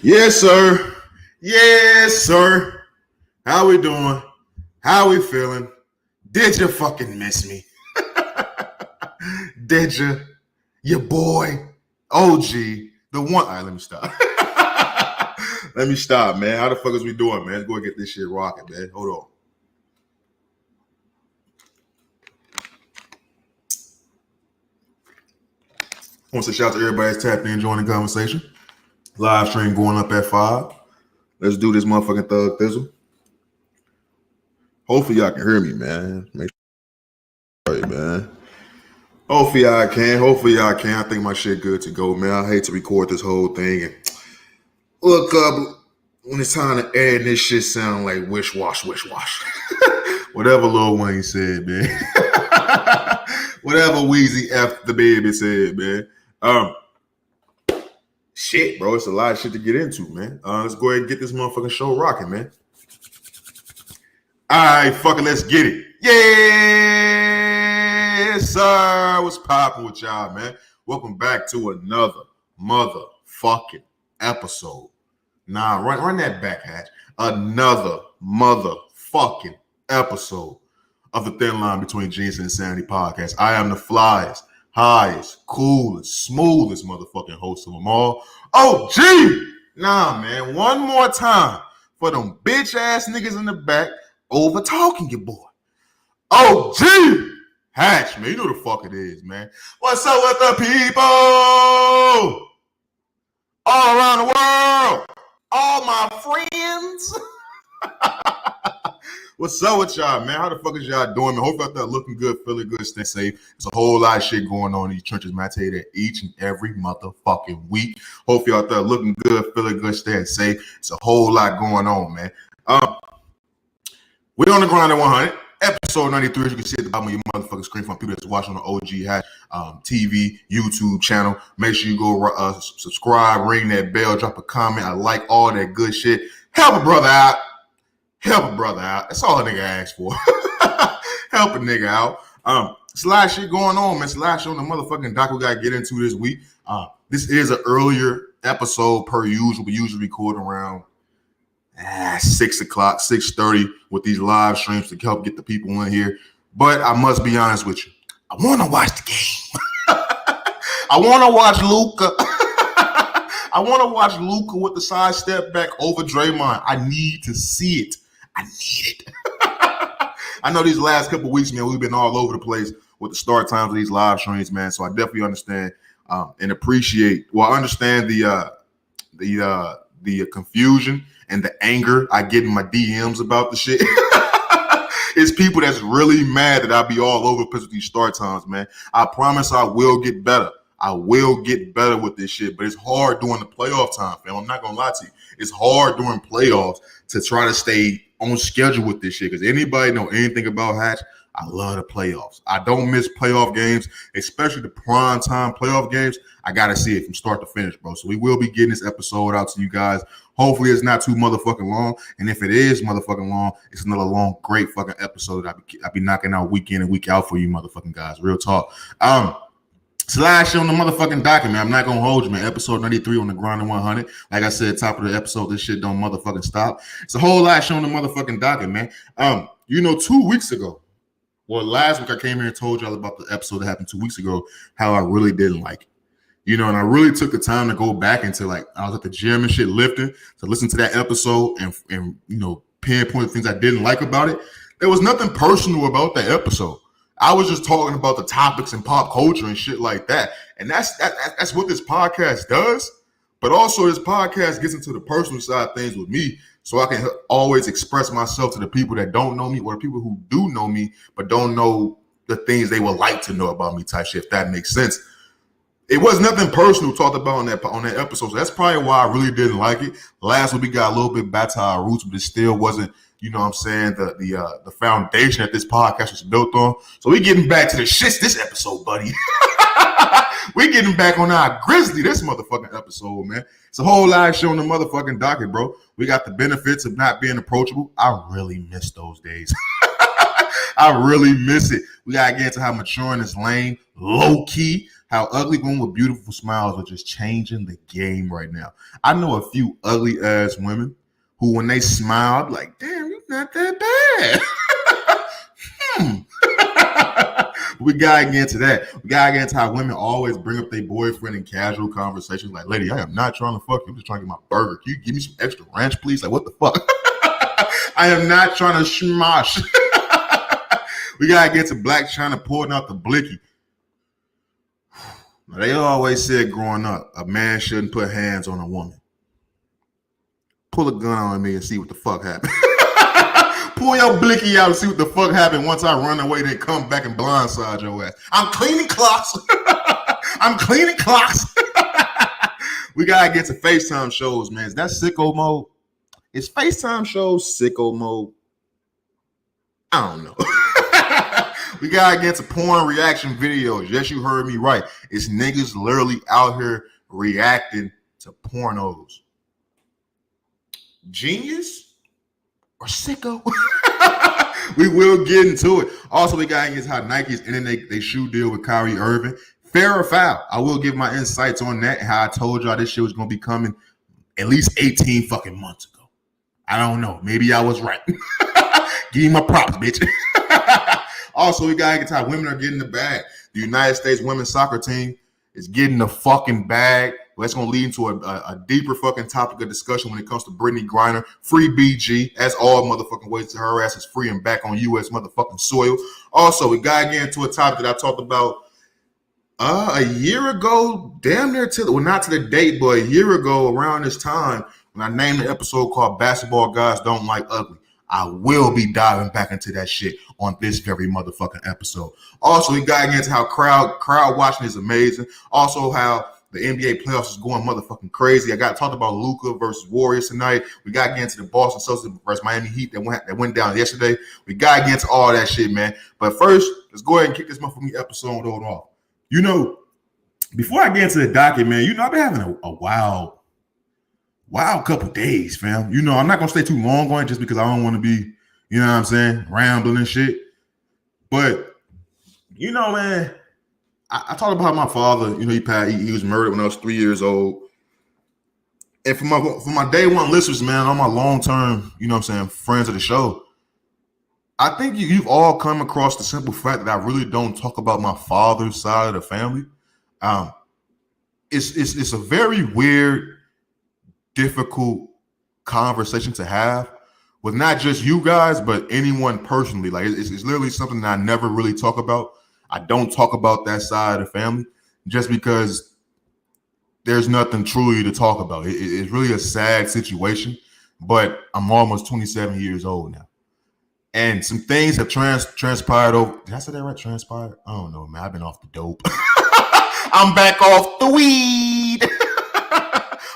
Yes, sir. Yes, sir. How we doing? How we feeling? Did you fucking miss me? Did you? Your boy, OG, the one. All right, let me stop. Let me stop, man. How the fuck is we doing, man? Let's go and get this shit rocking, man. Hold on. I want to say shout out to everybody that's tapped in, joining the conversation. Live stream going up at 5. Let's do this motherfucking thug thizzle. Hopefully y'all can hear me, man. Make sure, man. Hopefully y'all can. I think my shit good to go, man. I hate to record this whole thing and look up when it's time to edit. This shit sound like wish wash. Whatever Lil Wayne said, man. Whatever Weezy F the baby said, man. Shit, bro. It's a lot of shit to get into, man. Let's go ahead and get this motherfucking show rocking, man. All right, fucking let's get it. Yes, sir. What's poppin' with y'all, man? Welcome back to another motherfucking episode. Nah, run that back, Hatch. Another motherfucking episode of the Thin Line Between Genius and Insanity podcast. I am the flyest, highest, coolest, smoothest motherfucking host of them all. Oh, gee! Nah, man. One more time for them bitch ass niggas in the back over talking your boy. Oh, gee! Hatch, man. You know the fuck it is, man. What's up with the people all around the world? All my friends. What's up with y'all, man? How the fuck is y'all doing, man? Hope y'all there looking good, feeling good, staying safe. There's a whole lot of shit going on in these trenches, man. I tell you that each and every motherfucking week. Hope y'all there looking good, feeling good, staying safe. It's a whole lot going on, man. We're on the grind at 100. Episode 93, as you can see at the bottom of your motherfucking screen from people that's watching on the OG Hatch TV, YouTube channel. Make sure you go subscribe, ring that bell, drop a comment. I like all that good shit. Help a brother out. That's all a nigga asks for. Help a nigga out. It's a lot of shit going on, man. It's a lot of shit on the motherfucking doc we got to get into this week. This is an earlier episode per usual. We usually record around 6 o'clock, 6:30 with these live streams to help get the people in here. But I must be honest with you. I want to watch the game. I want to watch Luka. I want to watch Luka with the side step back over Draymond. I need to see it. I need it. I know these last couple of weeks, man, we've been all over the place with the start times of these live streams, man. So I definitely understand and appreciate. Well, I understand the confusion and the anger I get in my DMs about the shit. It's people that's really mad that I be all over the place with these start times, man. I promise I will get better. I will get better with this shit, but it's hard during the playoff time, fam. I'm not gonna lie to you. It's hard during playoffs to try to stay on schedule with this shit. Because anybody know anything about Hatch, I love the playoffs. I don't miss playoff games, especially the prime time playoff games. I gotta see it from start to finish, bro. So we will be getting this episode out to you guys. Hopefully it's not too motherfucking long. And if it is motherfucking long, it's another long, great fucking episode that I be knocking out week in and week out for you motherfucking guys. Real talk. Slash on the motherfucking document. I'm not gonna hold you, man. Episode 93 on the grind of 100. Like I said, top of the episode, this shit don't motherfucking stop. It's a whole lot showing the motherfucking document, man. 2 weeks ago, well, last week I came here and told y'all about the episode that happened 2 weeks ago, how I really didn't like it. And I really took the time to go back into, like, I was at the gym and shit lifting to listen to that episode and pinpoint the things I didn't like about it. There was nothing personal about that episode. I was just talking about the topics and pop culture and shit like that. And that's what this podcast does. But also this podcast gets into the personal side of things with me so I can always express myself to the people that don't know me or the people who do know me but don't know the things they would like to know about me type shit, if that makes sense. It was nothing personal talked about on that episode. So that's probably why I really didn't like it. Last week we got a little bit back to our roots, but it still wasn't, you know what I'm saying, the foundation that this podcast was built on. So we getting back to the shits this episode, buddy. We getting back on our grizzly this motherfucking episode, man. It's a whole lot showing the motherfucking docket, bro. We got the benefits of not being approachable. I really miss those days. I really miss it. We gotta get into how maturing is lame, low key. How ugly women with beautiful smiles are just changing the game right now. I know a few ugly ass women who, when they smile, I'm like, damn, you're not that bad. We gotta get into that. We gotta get into how women always bring up their boyfriend in casual conversations. Like, lady, I am not trying to fuck you. I'm just trying to get my burger. Can you give me some extra ranch, please? Like, what the fuck? I am not trying to smosh. We gotta get to Blac Chyna pouring out the blicky. Now, they always said growing up, a man shouldn't put hands on a woman. Pull a gun on me and see what the fuck happened. Pull your blicky out and see what the fuck happened once I run away, then come back and blindside your ass. I'm cleaning clocks. I'm cleaning clocks. We gotta get to FaceTime shows, man. Is that sicko mode? Is FaceTime shows sicko mode? I don't know. We gotta get to porn reaction videos. Yes, you heard me right. It's niggas literally out here reacting to pornos. Genius or sicko? We will get into it. Also, we gotta get to how Nike's ending their shoe deal with Kyrie Irving. Fair or foul? I will give my insights on that. How I told y'all this shit was gonna be coming at least 18 fucking months ago. I don't know. Maybe I was right. Give me my props, bitch. Also, we gotta get to how women are getting the bag. The United States women's soccer team is getting the fucking bag. Well, that's gonna lead into a deeper fucking topic of discussion when it comes to Brittany Griner. Free BG, as all motherfucking ways to her ass is free and back on U.S. motherfucking soil. Also, we gotta get into a topic that I talked about a year ago, damn near not to the date, but a year ago around this time when I named the episode called Basketball Guys Don't Like Ugly. I will be diving back into that shit on this very motherfucking episode. Also, we got into how crowd watching is amazing. Also, how the NBA playoffs is going motherfucking crazy. I got to talk about Luka versus Warriors tonight. We got to get into the Boston Celtics versus Miami Heat that went down yesterday. We got to get into all that shit, man. But first, let's go ahead and kick this motherfucking episode off. You know, before I get into the docket, man, you know, I've been having a wild couple days, fam. You know, I'm not going to stay too long on it just because I don't want to be, you know what I'm saying, rambling and shit. But, you know, man, I talked about my father, you know, he was murdered when I was 3 years old. And for my day one listeners, man, all my long-term, you know what I'm saying, friends of the show, I think you've all come across the simple fact that I really don't talk about my father's side of the family. It's a very weird, difficult conversation to have with not just you guys, but anyone personally. Like it's literally something that I never really talk about. I don't talk about that side of the family just because there's nothing truly to talk about. It's really a sad situation, but I'm almost 27 years old now. And some things have transpired over. Did I say that right? Transpired? I don't know, man. I've been off the dope. I'm back off the weed.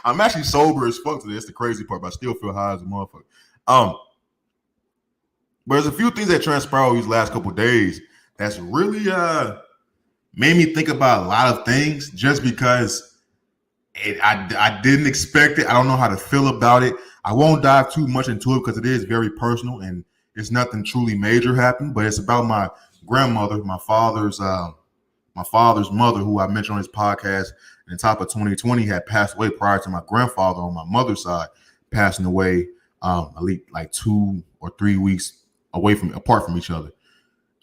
I'm actually sober as fuck today. That's the crazy part, but I still feel high as a motherfucker. But there's a few things that transpired over these last couple of days that's really made me think about a lot of things just because I didn't expect it. I don't know how to feel about it. I won't dive too much into it because it is very personal and it's nothing truly major happened, but it's about my grandmother, my father's mother, who I mentioned on his podcast in the top of 2020, had passed away prior to my grandfather on my mother's side passing away at least like 2 or 3 weeks apart from each other.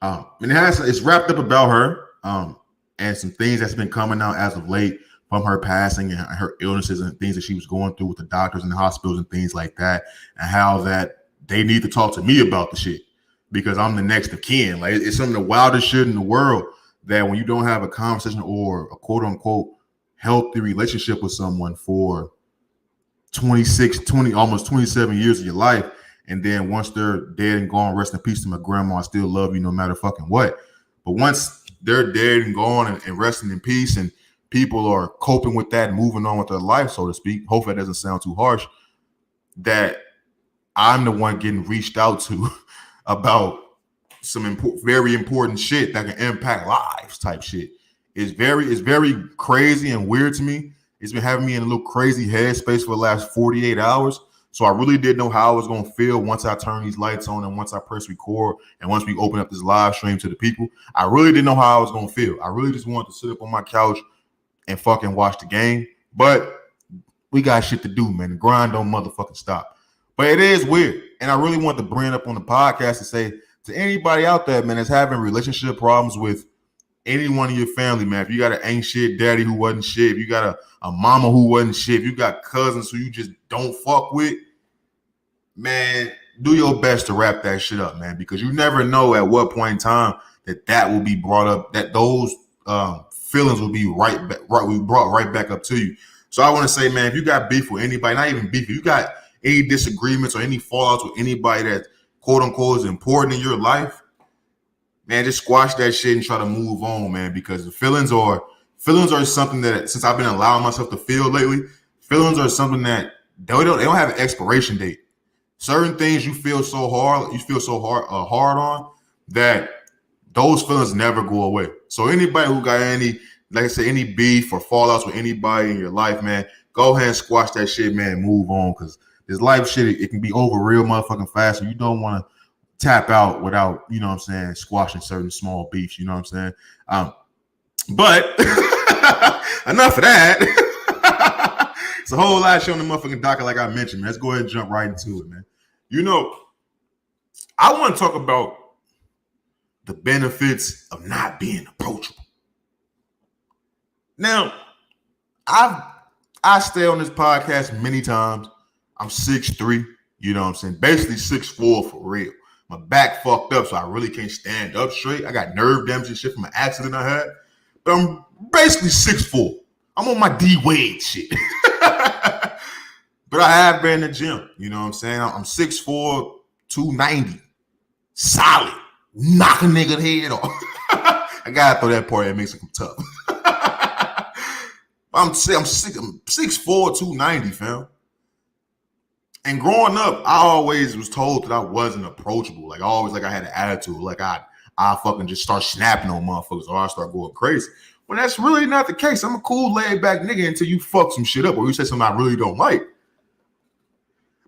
And it's wrapped up about her and some things that's been coming out as of late from her passing and her illnesses and things that she was going through with the doctors and the hospitals and things like that, and how that they need to talk to me about the shit because I'm the next of kin. Like it's some of the wildest shit in the world that when you don't have a conversation or a quote unquote healthy relationship with someone for 20, almost 27 years of your life. And then once they're dead and gone, rest in peace to my grandma. I still love you no matter fucking what. But once they're dead and gone and resting in peace and people are coping with that and moving on with their life, so to speak, hopefully that doesn't sound too harsh, that I'm the one getting reached out to about some very important shit that can impact lives type shit. It's very crazy and weird to me. It's been having me in a little crazy headspace for the last 48 hours. So I really didn't know how I was going to feel once I turned these lights on and once I press record and once we open up this live stream to the people. I really didn't know how I was going to feel. I really just wanted to sit up on my couch and fucking watch the game. But we got shit to do, man. The grind don't motherfucking stop. But it is weird. And I really want to bring it up on the podcast and say to anybody out there, man, that's having relationship problems with any one of your family, man. If you got an ain't shit daddy who wasn't shit, if you got a mama who wasn't shit, if you got cousins who you just don't fuck with, man, do your best to wrap that shit up, man, because you never know at what point in time that will be brought up, that those feelings will be brought right back up to you. So I want to say, man, if you got beef with anybody, not even beef, if you got any disagreements or any fallouts with anybody that quote unquote is important in your life, man, just squash that shit and try to move on, man, because the feelings are something that, since I've been allowing myself to feel lately, feelings are something that they don't have an expiration date. Certain things you feel so hard on that those feelings never go away. So anybody who got any, like I said, any beef or fallouts with anybody in your life, man, go ahead and squash that shit, man, and move on, because this life shit, it can be over real motherfucking fast, and you don't want to tap out without, you know what I'm saying, squashing certain small beefs, you know what I'm saying? But enough of that. It's a whole lot of shit on the motherfucking docket, like I mentioned, man. Let's go ahead and jump right into it, man. You know, I want to talk about the benefits of not being approachable. Now, I stay on this podcast many times. I'm 6'3", you know what I'm saying? Basically 6'4" for real. My back fucked up, so I really can't stand up straight. I got nerve damage and shit from an accident I had. But I'm basically 6'4". I'm on my D-Wade shit. But I have been in the gym, you know what I'm saying? I'm 6'4", 290. Solid. Knock a nigga head off. I gotta throw that part that makes it tough. I'm 6'4", 290, fam. And growing up, I always was told that I wasn't approachable. Like I had an attitude. Like I fucking just start snapping on motherfuckers or I start going crazy. When that's really not the case. I'm a cool laid back nigga until you fuck some shit up or you say something I really don't like.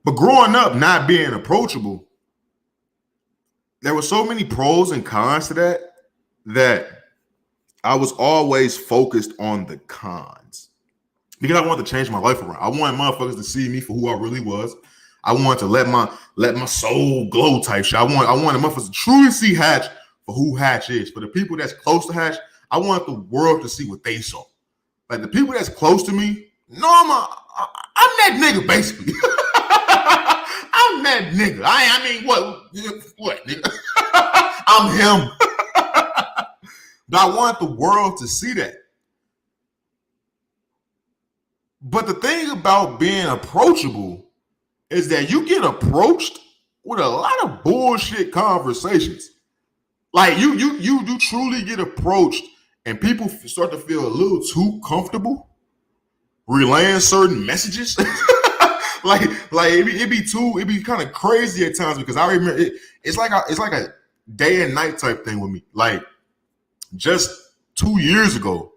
But growing up, not being approachable, there were so many pros and cons to that I was always focused on the cons. Because I wanted to change my life around. I wanted motherfuckers to see me for who I really was. I wanted to let my soul glow type shit. I wanted motherfuckers to truly see Hatch for who Hatch is. For the people that's close to Hatch, I want the world to see what they saw. Like the people that's close to me, no, I'm that nigga basically. I'm that nigga. I mean, what nigga? I'm him. But I want the world to see that. But the thing about being approachable is that you get approached with a lot of bullshit conversations. Like you do truly get approached and people start to feel a little too comfortable relaying certain messages. like it be kind of crazy at times because I remember it's like a day and night type thing with me. Like just 2 years ago,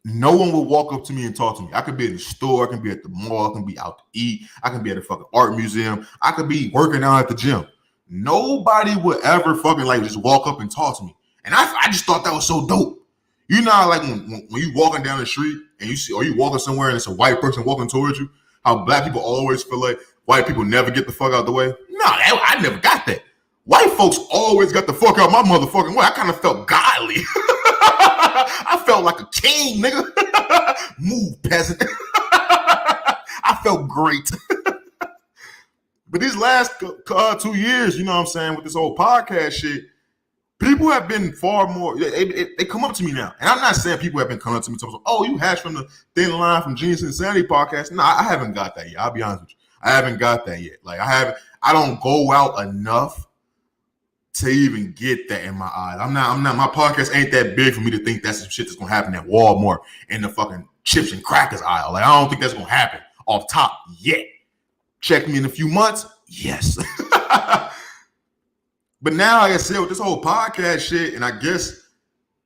no one would walk up to me and talk to me. I could be in the store, I can be at the mall, I can be out to eat, I can be at a fucking art museum, I could be working out at the gym. Nobody would ever fucking like just walk up and talk to me. And I just thought that was so dope. You know how like when you walking down the street and you see, or you walking somewhere and it's a white person walking towards you, how black people always feel like white people never get the fuck out the way? No, I never got that. White folks always got the fuck out my motherfucking way. I kind of felt godly. I felt like a king, nigga. Move, peasant. I felt great. But these last 2 years, you know what I'm saying, with this whole podcast shit, people have been far more, they come up to me now. And I'm not saying people have been coming up to me talking, oh, you Hatch from the Thin Line from Genius Insanity podcast. No, I haven't got that yet. I'll be honest with you. I haven't got that yet. Like I don't go out enough to even get that in my eyes. I'm not, my podcast ain't that big for me to think that's some shit that's gonna happen at Walmart in the fucking chips and crackers aisle. Like, I don't think that's gonna happen off top yet. Check me in a few months. Yes. But now, like I said, with this whole podcast shit, and I guess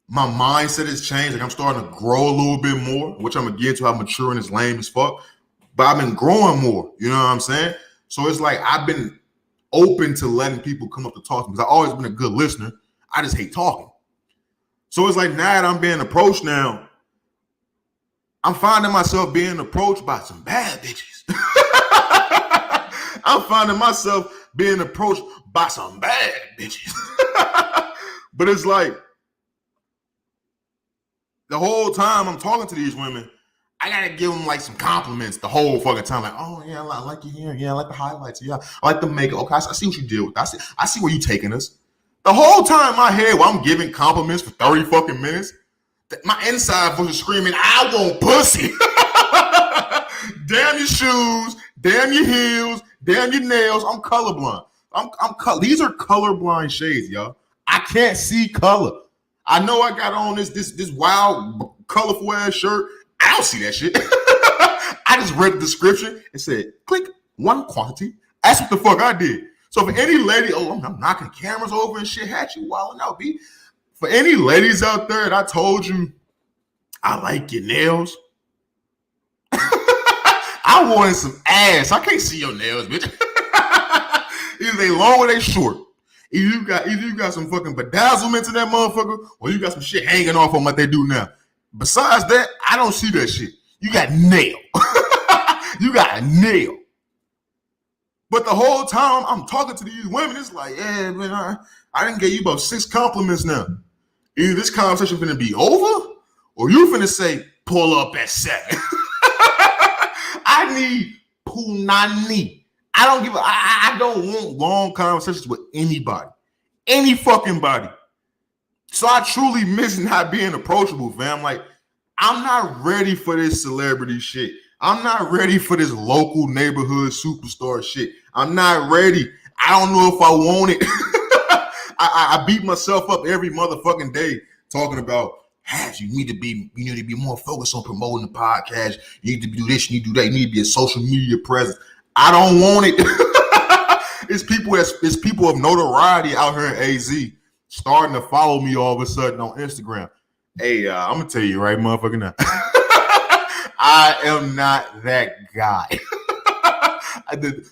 my mindset has changed. Like I'm starting to grow a little bit more, which I'm gonna get to how mature and as lame as fuck. but I've been growing more. You know what I'm saying? So it's like I've been open to letting people come up to talk to me because I've always been a good listener. I just hate talking. So it's like now that I'm being approached now, I'm finding myself being approached by some bad bitches. I'm finding myself being approached by some bad bitches. But it's like the whole time I'm talking to these women, I gotta give them like some compliments the whole fucking time. Like, oh yeah, I like your hair. Yeah, I like the highlights. Yeah, I like the makeup. Okay, I see what you did with that. I see where you taking us. The whole time in my head, while I'm giving compliments for 30 fucking minutes, my inside voice is screaming, I want pussy. Damn your shoes, damn your heels, damn your nails. I'm colorblind. These are colorblind shades, y'all. I can't see color. I know I got on this wild, colorful ass shirt. I don't see that shit. I just read the description and said, click one quantity. That's what the fuck I did. So for any lady, I'm knocking cameras over and shit, had you wilding out, B. For any ladies out there that I told you, I like your nails. I wanted some ass. I can't see your nails, bitch. Either they long or they short. Either you got some fucking bedazzlement in that motherfucker, or you got some shit hanging off on what they do now. Besides that, I don't see that shit. You got nail. You got a nail. But the whole time I'm talking to these women, it's like, yeah, man, I didn't get you about 6 compliments now. Either this conversation finna be over, or you finna say, pull up at 7. I need punani. I don't want long conversations with anybody. Any fucking body. So I truly miss not being approachable, fam. Like, I'm not ready for this celebrity shit. I'm not ready for this local neighborhood superstar shit. I'm not ready. I don't know if I want it. I beat myself up every motherfucking day talking about, you need to be more focused on promoting the podcast. You need to do this, you need to do that. You need to be a social media presence. I don't want it. It's people of notoriety out here in AZ starting to follow me all of a sudden on Instagram. Hey, I'm gonna tell you right, motherfucker, now. I am not that guy.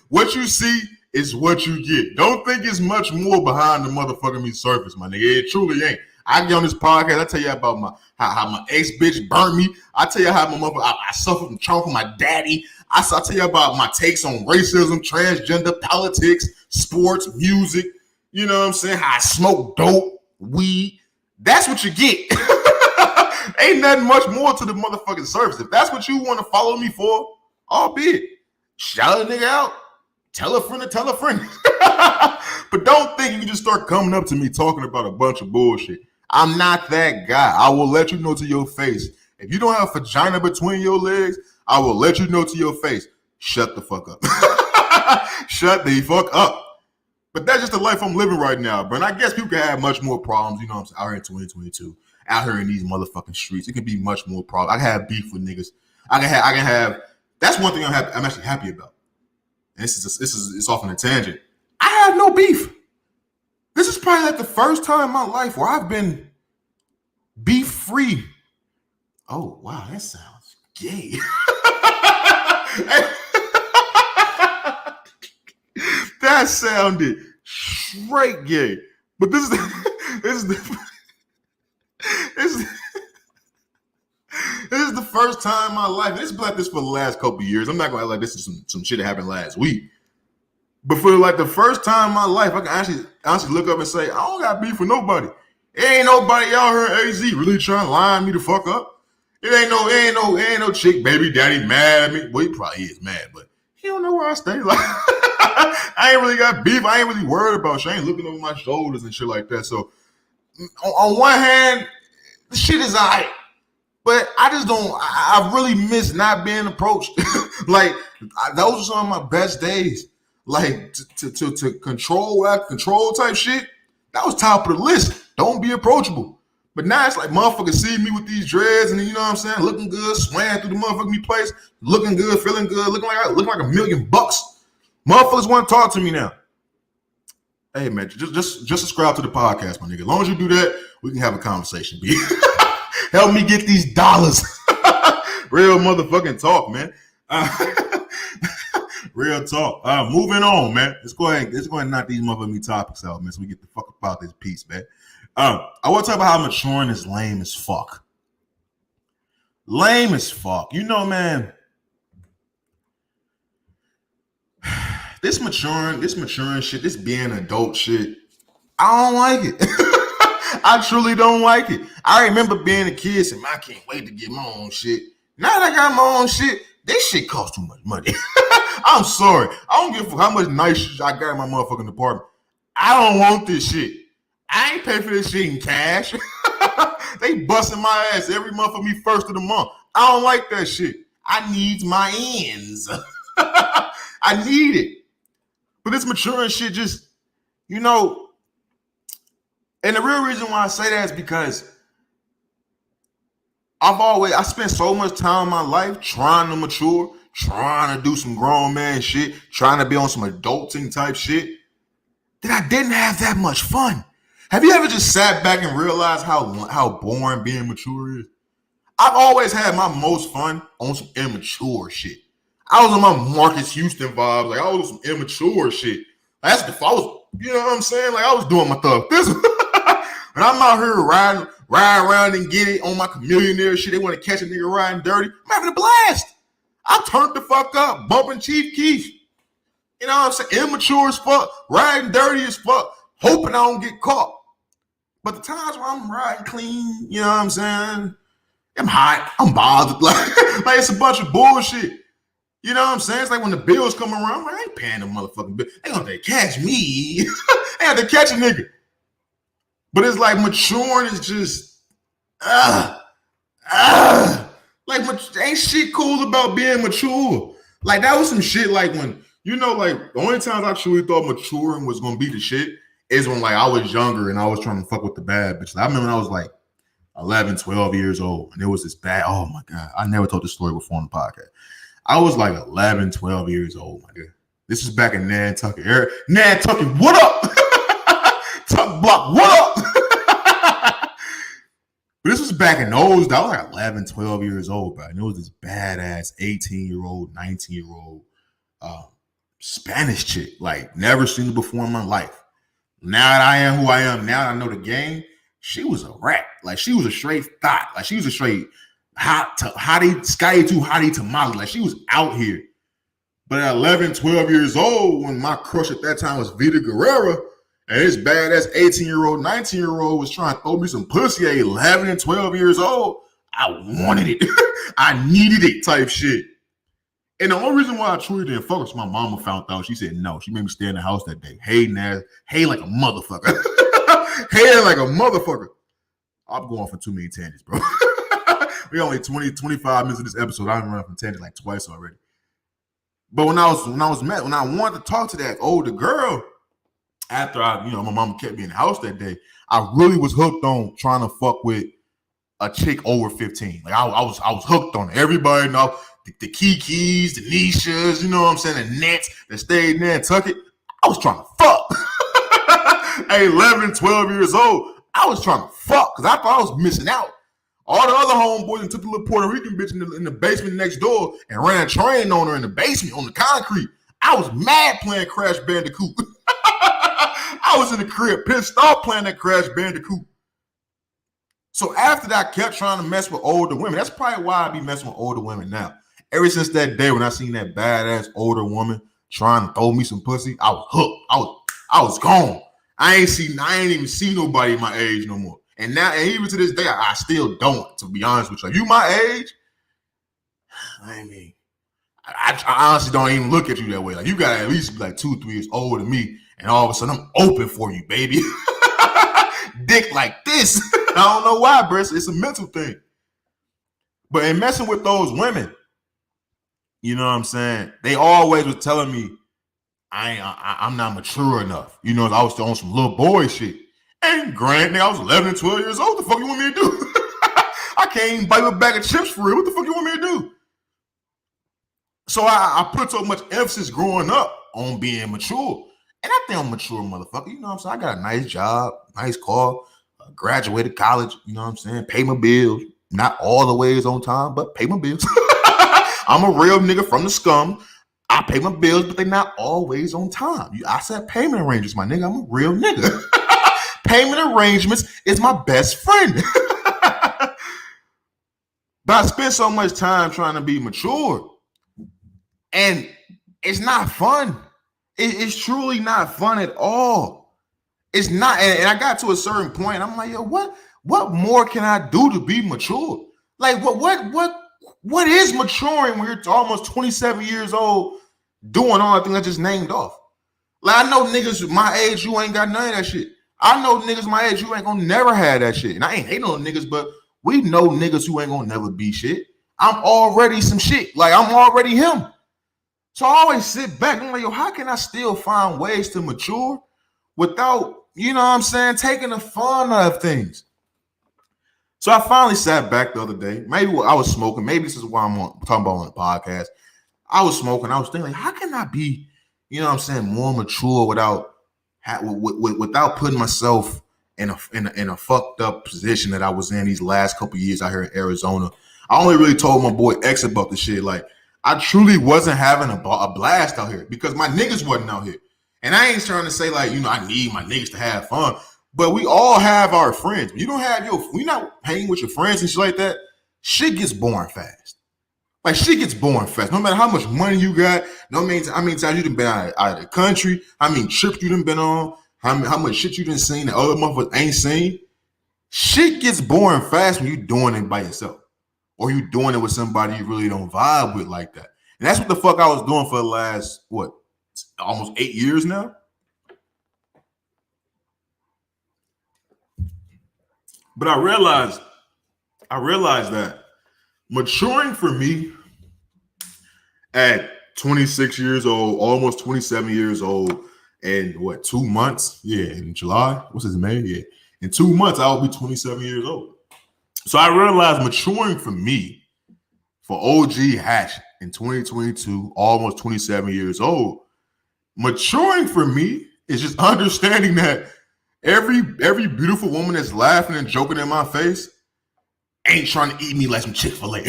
What you see is what you get. Don't think it's much more behind the motherfucking surface, my nigga. It truly ain't. I get on this podcast, I tell you about how my ex bitch burnt me. I tell you how my mother I suffered from trauma from my daddy. I tell you about my takes on racism, transgender, politics, sports, music. You know what I'm saying? How I smoke dope, weed. That's what you get. Ain't nothing much more to the motherfucking surface. If that's what you want to follow me for, albeit, shout a nigga out. Tell a friend to tell a friend. But don't think you can just start coming up to me talking about a bunch of bullshit. I'm not that guy. I will let you know to your face. If you don't have a vagina between your legs, I will let you know to your face. Shut the fuck up. Shut the fuck up. But that's just the life I'm living right now, bro. And I guess people can have much more problems, you know what I'm saying, out here in 2022. Out here in these motherfucking streets. It can be much more problems. I can have beef with niggas. I can have that's one thing I'm actually happy about. And it's off on a tangent. I have no beef. This is probably like the first time in my life where I've been beef free. Oh wow, that sounds gay. That sounded straight gay. But this is the first time in my life. This has been like this for the last couple of years. I'm not gonna act like this is some shit that happened last week. But for like the first time in my life, I can honestly look up and say, I don't got beef with nobody. There ain't nobody out here in AZ really trying to line me the fuck up. It ain't no chick baby daddy mad at me. Well, he probably is mad, but he don't know where I stay. Like I ain't really got beef. I ain't really worried about shit. I ain't looking over my shoulders and shit like that. So on one hand, the shit is alright. But I really miss not being approached. Like, those are some of my best days. Like, to control type shit, that was top of the list. Don't be approachable. But now it's like motherfuckers see me with these dreads and you know what I'm saying, looking good, swaying through the motherfucking place, looking good, feeling good, looking like $1 million. Motherfuckers want to talk to me now. Hey man, just subscribe to the podcast, my nigga. As long as you do that, we can have a conversation, B. Help me get these dollars. Real motherfucking talk, man. Real talk. Moving on, man. Let's go ahead and knock these motherfucking topics out, man, so we get the fuck up out this piece, man. I want to talk about how maturing is lame as fuck. Lame as fuck. You know, man. This maturing shit, this being adult shit, I don't like it. I truly don't like it. I remember being a kid saying, I can't wait to get my own shit. Now that I got my own shit, this shit costs too much money. I'm sorry. I don't give a fuck how much nice shit I got in my motherfucking apartment. I don't want this shit. I ain't pay for this shit in cash. They busting my ass every month for me first of the month. I don't like that shit. I need my ends. I need it. But this maturing shit just, you know, and the real reason why I say that is because I spent so much time in my life trying to mature, trying to do some grown man shit, trying to be on some adulting type shit, that I didn't have that much fun. Have you ever just sat back and realized how boring being mature is? I've always had my most fun on some immature shit. I was on my Marcus Houston vibes. Like, I was on some immature shit. That's the I was, you know what I'm saying? Like, I was doing my thug. And I'm out here riding around and get it on my chameleonaire shit. They want to catch a nigga riding dirty. I'm having a blast. I turned the fuck up, bumping Chief Keef. You know what I'm saying? Immature as fuck, riding dirty as fuck, hoping I don't get caught. But the times where I'm riding clean, you know what I'm saying? I'm hot. I'm bothered. Like it's a bunch of bullshit. You know what I'm saying? It's like when the bills come around, I ain't paying the motherfucking bill. They gonna have to catch me. They have to catch a nigga. But it's like maturing is just, like ain't shit cool about being mature. Like that was some shit like when, you know, like the only times I truly thought maturing was gonna be the shit is when like I was younger and I was trying to fuck with the bad bitches. I remember when I was like 11, 12 years old and there was this bad, oh my God, I never told this story before on the podcast. I was like 11, 12 years old, my God. This is back in Nantucket. Nantucket, what up? Tuck Block, what up? But this was back in those days. I was like 11, 12 years old, bro. And it was this badass 18-year-old, 19-year-old Spanish chick. Like, never seen her before in my life. Now that I am who I am, now that I know the game, she was a rat. Like, she was a straight thought. Like, she was a straight Scotty to hottie tamale. Like, she was out here. But at 11, 12 years old, when my crush at that time was Vita Guerrera, and this badass 18-year-old, 19-year-old was trying to throw me some pussy at 11 and 12 years old, I wanted it. I needed it type shit. And the only reason why I truly didn't focus, my mama found out. She said no. She made me stay in the house that day. Hey, like a motherfucker. Hey, like a motherfucker. I'm going for too many tangents, bro. We only 20, 25 minutes of this episode. I've been running from tangents like twice already. But when I wanted to talk to that older girl, after my mama kept me in the house that day, I really was hooked on trying to fuck with a chick over 15. Like I was hooked on it. Everybody know the Kikis, the Nishas, you know what I'm saying, the Nets that stayed in Nantucket. I was trying to fuck. At 11, 12 years old, I was trying to fuck because I thought I was missing out. All the other homeboys and took the little Puerto Rican bitch in the basement next door and ran a train on her in the basement on the concrete. I was mad playing Crash Bandicoot. I was in the crib pissed off playing that Crash Bandicoot. So after that, I kept trying to mess with older women. That's probably why I be messing with older women now. Ever since that day when I seen that badass older woman trying to throw me some pussy, I was hooked. I was gone. I ain't even see nobody my age no more. And now, and even to this day, I still don't, to be honest with you. You my age? I mean, I honestly don't even look at you that way. Like, you got to at least be like 2-3 years older than me. And all of a sudden, I'm open for you, baby. Dick like this. I don't know why, bro. It's a mental thing. But in messing with those women, you know what I'm saying? They always was telling me I'm not mature enough. You know, I was still on some little boy shit. And granted, I was 11 and 12 years old. What the fuck you want me to do? I can't even bite a bag of chips for real. What the fuck you want me to do? So I put so much emphasis growing up on being mature. And I think I'm a mature motherfucker. You know what I'm saying? I got a nice job, nice car, graduated college. You know what I'm saying? Pay my bills. Not all the ways on time, but pay my bills. I'm a real nigga from the scum. I pay my bills, but they're not always on time. I set payment arrangements, my nigga. I'm a real nigga. Payment arrangements is my best friend. But I spent so much time trying to be mature, and it's not fun. It's truly not fun at all. It's not, and I got to a certain point. I'm like, yo, what more can I do to be mature? Like, what is maturing when you're almost 27 years old doing all the things I just named off? Like, I know niggas my age, you ain't got none of that shit. I know niggas my age, you ain't gonna never have that shit. And I ain't hating on niggas, but we know niggas who ain't gonna never be shit. I'm already some shit. Like, I'm already him. So I always sit back and I'm like, yo, how can I still find ways to mature without, you know what I'm saying, taking the fun out of things? So I finally sat back the other day. Maybe I was smoking. Maybe this is why I'm talking about on the podcast. I was smoking. I was thinking, like, how can I be, you know what I'm saying, more mature without putting myself in a fucked up position that I was in these last couple of years out here in Arizona. I only really told my boy X about the shit. Like, I truly wasn't having a blast out here because my niggas wasn't out here. And I ain't trying to say, like, you know, I need my niggas to have fun. But we all have our friends. You don't have we not hanging with your friends and shit like that. Shit gets boring fast. Like, shit gets boring fast. No matter how much money you got, no matter how many times you done been out of the country, how many trips you done been on, how much shit you done seen that other motherfuckers ain't seen. Shit gets boring fast when you doing it by yourself. Or you doing it with somebody you really don't vibe with like that. And that's what the fuck I was doing for the last, almost 8 years now? But I realized that maturing for me at 26 years old, almost 27 years old, and 2 months? Yeah, in July. What's his name? Yeah. In 2 months, I'll be 27 years old. So I realized maturing for me, for OG Hatch in 2022, almost 27 years old, maturing for me is just understanding that every beautiful woman that's laughing and joking in my face ain't trying to eat me like some Chick-fil-A.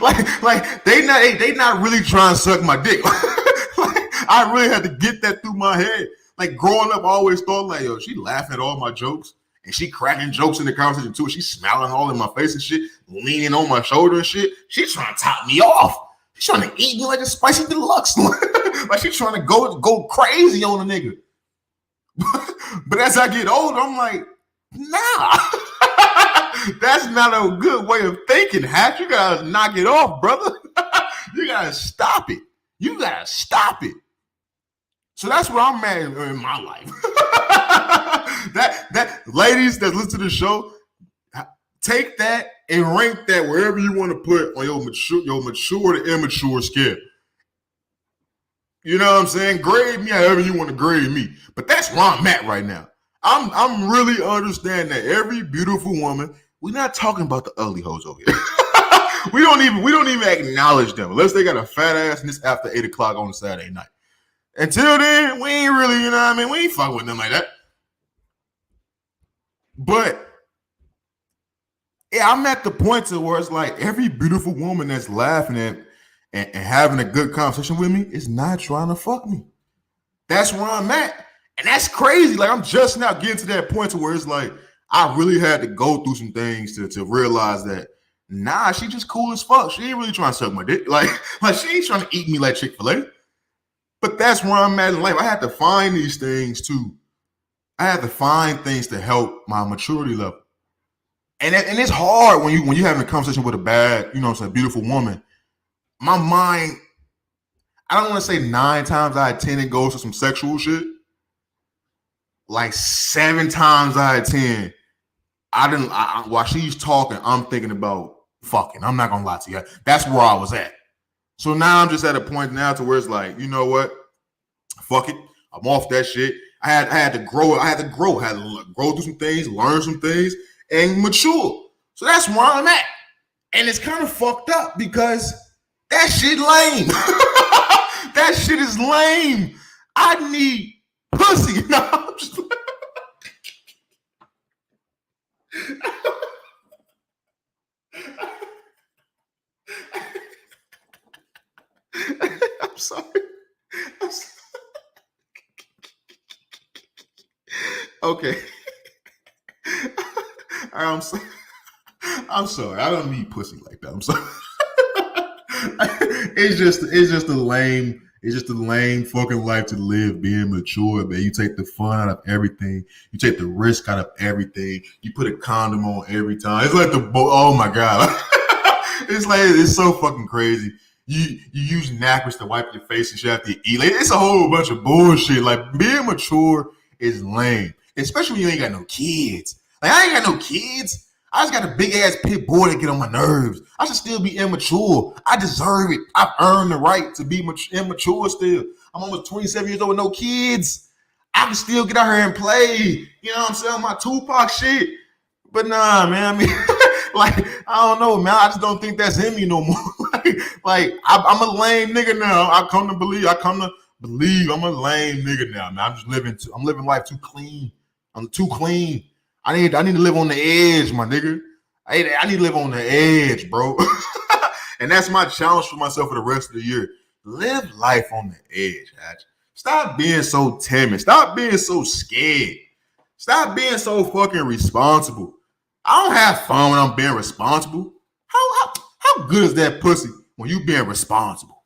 like they not really trying to suck my dick. I really had to get that through my head. Like, growing up, I always thought, like, yo, she laughing at all my jokes. And she cracking jokes in the conversation too. She's smiling all in my face and shit, leaning on my shoulder and shit. She's trying to top me off. She's trying to eat me like a spicy deluxe. Like, she's trying to go crazy on a nigga. But as I get older, I'm like, nah. That's not a good way of thinking, Hatch. You gotta knock it off, brother. You gotta stop it. You gotta stop it. So that's where I'm at in my life. that ladies that listen to the show, take that and rank that wherever you want to put on your mature to immature scale. You know what I'm saying? Grade me however you want to grade me. But that's where I'm at right now. I'm really understanding that every beautiful woman, we're not talking about the ugly hoes over here. we don't even acknowledge them unless they got a fat ass and it's after 8 o'clock on a Saturday night. Until then, we ain't really, you know what I mean? We ain't fucking with them like that. But yeah, I'm at the point to where it's like every beautiful woman that's laughing at and having a good conversation with me is not trying to fuck me. That's where I'm at. And that's crazy. Like, I'm just now getting to that point to where it's like I really had to go through some things to realize that, nah, she just cool as fuck. She ain't really trying to suck my dick. Like she ain't trying to eat me like Chick-fil-A. But that's where I'm at in life. I had to find these things too. I had to find things to help my maturity level. And it's hard when you having a conversation with a bad, you know what I'm saying, beautiful woman. My mind, I don't want to say 9 times out of 10 it goes to some sexual shit. Like 7 times out of 10, while she's talking, I'm thinking about fucking. I'm not gonna lie to you. That's where I was at. So now I'm just at a point now to where it's like, you know what? Fuck it. I'm off that shit. I had to grow. I had to grow through some things, learn some things, and mature. So that's where I'm at. And it's kind of fucked up because that shit lame. That shit is lame. I need pussy. No, I'm just sorry. I'm sorry. Okay. I'm sorry. I'm sorry. I don't need pussy like that. I'm sorry. It's just a lame fucking life to live, being mature, man. You take the fun out of everything. You take the risk out of everything. You put a condom on every time. It's like oh my God. It's so fucking crazy. You use napkins to wipe your face and shit after you eat. Like, it's a whole bunch of bullshit. Like, being mature is lame. Especially when you ain't got no kids. Like, I ain't got no kids. I just got a big ass pit bull that get on my nerves. I should still be immature. I deserve it. I've earned the right to be immature still. I'm almost 27 years old with no kids. I can still get out here and play. You know what I'm saying? My Tupac shit. But nah, man. I mean, like, I don't know, man. I just don't think that's in me no more. I'm a lame nigga now. I come to believe I'm a lame nigga now, man. I'm living life too clean. I'm too clean. I need to live on the edge, my nigga. I need to live on the edge, bro. And that's my challenge for myself for the rest of the year. Live life on the edge, Hatch. Stop being so timid. Stop being so scared. Stop being so fucking responsible. I don't have fun when I'm being responsible. How good is that pussy when you being responsible?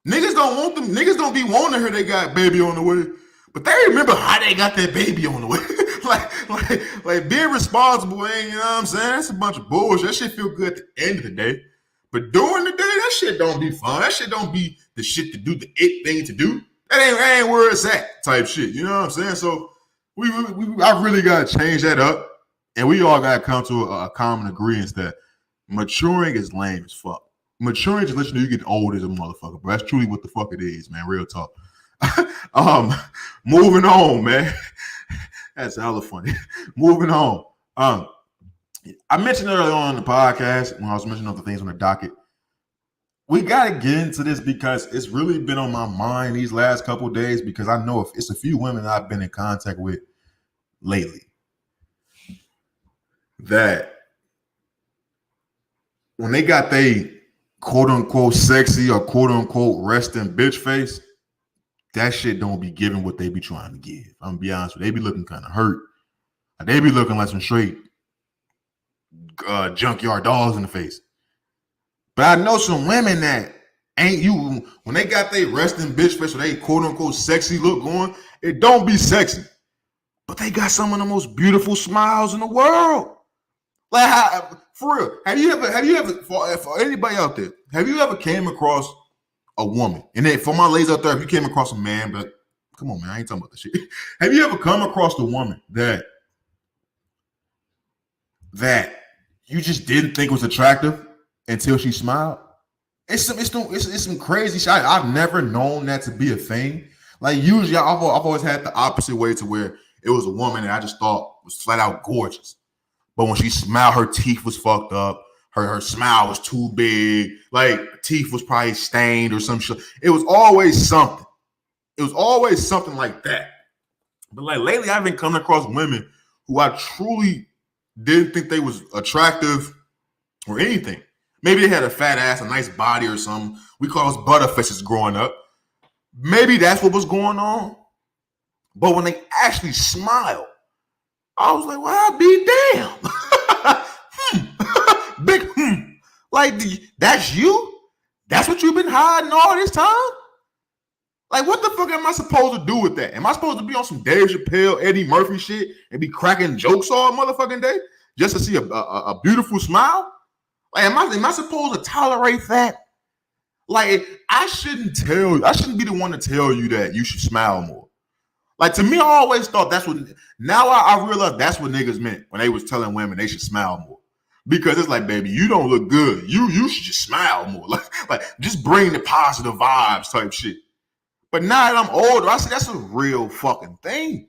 Niggas don't want them. Niggas don't be wanting to hear they got baby on the way. But they remember how they got that baby on the way. like being responsible ain't, you know what I'm saying? That's a bunch of bullshit. That shit feel good at the end of the day. But during the day, that shit don't be fun. That shit don't be the shit to do, the it thing to do. That ain't where it's at type shit. You know what I'm saying? So I really got to change that up. And we all got to come to a common agreement that maturing is lame as fuck. Maturing just lets you know you get old as a motherfucker, bro. That's truly what the fuck it is, man. Real talk. Moving on, man. That's hella funny. Moving on. I mentioned earlier on in the podcast when I was mentioning other things on the docket. We gotta get into this because it's really been on my mind these last couple of days because I know if it's a few women I've been in contact with lately that when they got they quote unquote sexy or quote unquote resting bitch face, that shit don't be giving what they be trying to give. I'm gonna be honest with you. They be looking kind of hurt. They be looking like some straight junkyard dogs in the face. But I know some women that ain't you, when they got they resting bitch face or they quote unquote sexy look going, it don't be sexy. But they got some of the most beautiful smiles in the world. Like, for real, have you ever, for anybody out there, have you ever came across a woman? And then for my ladies out there, if you came across a man, but come on, man, I ain't talking about this shit. Have you ever come across a woman that you just didn't think was attractive until she smiled? It's some crazy shit. I've never known that to be a thing. Like, usually I've always had the opposite way to where it was a woman that I just thought was flat out gorgeous. But when she smiled, her teeth was fucked up. Her smile was too big. Like, teeth was probably stained or some shit. It was always something. It was always something like that. But like lately, I've been coming across women who I truly didn't think they was attractive or anything. Maybe they had a fat ass, a nice body or something. We call us butterfishes growing up. Maybe that's what was going on. But when they actually smile, I was like, well, I'll be damn. Big Like, that's you? That's what you've been hiding all this time? Like, what the fuck am I supposed to do with that? Am I supposed to be on some Dave Chappelle, Eddie Murphy shit and be cracking jokes all motherfucking day just to see a beautiful smile? Like, am I supposed to tolerate that? Like, I shouldn't be the one to tell you that you should smile more. Like, to me, I always thought that's what, now I realize that's what niggas meant when they was telling women they should smile more. Because it's like, baby, you don't look good. You should just smile more. Like just bring the positive vibes type shit. But now that I'm older, I see that's a real fucking thing.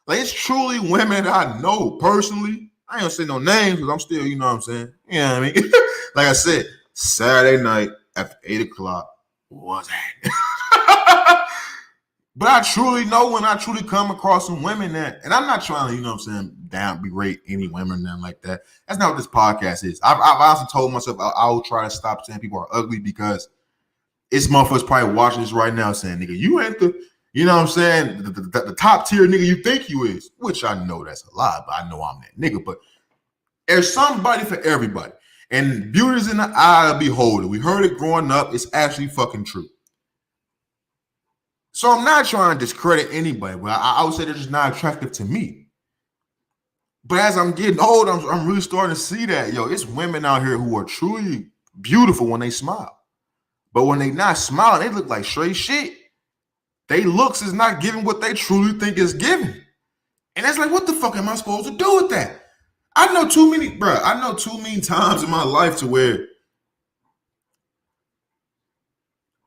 Like, it's truly women that I know personally. I ain't gonna say no names because I'm still, you know what I'm saying? You know what I mean? Like I said, Saturday night after 8 o'clock was that? But I truly know when I truly come across some women that, and I'm not trying to, you know what I'm saying, berate any women, nothing like that. That's not what this podcast is. I've also told myself I will try to stop saying people are ugly because it's motherfuckers probably watching this right now saying, nigga, you ain't the, you know what I'm saying, the top tier nigga you think you is, which I know that's a lie, but I know I'm that nigga. But there's somebody for everybody. And beauty is in the eye of the beholder. We heard it growing up. It's actually fucking true. So I'm not trying to discredit anybody, but I would say they're just not attractive to me. But as I'm getting old, I'm really starting to see that, yo, it's women out here who are truly beautiful when they smile. But when they not smiling, they look like straight shit. They looks is not giving what they truly think is giving. And that's like, what the fuck am I supposed to do with that? I know too many times in my life to where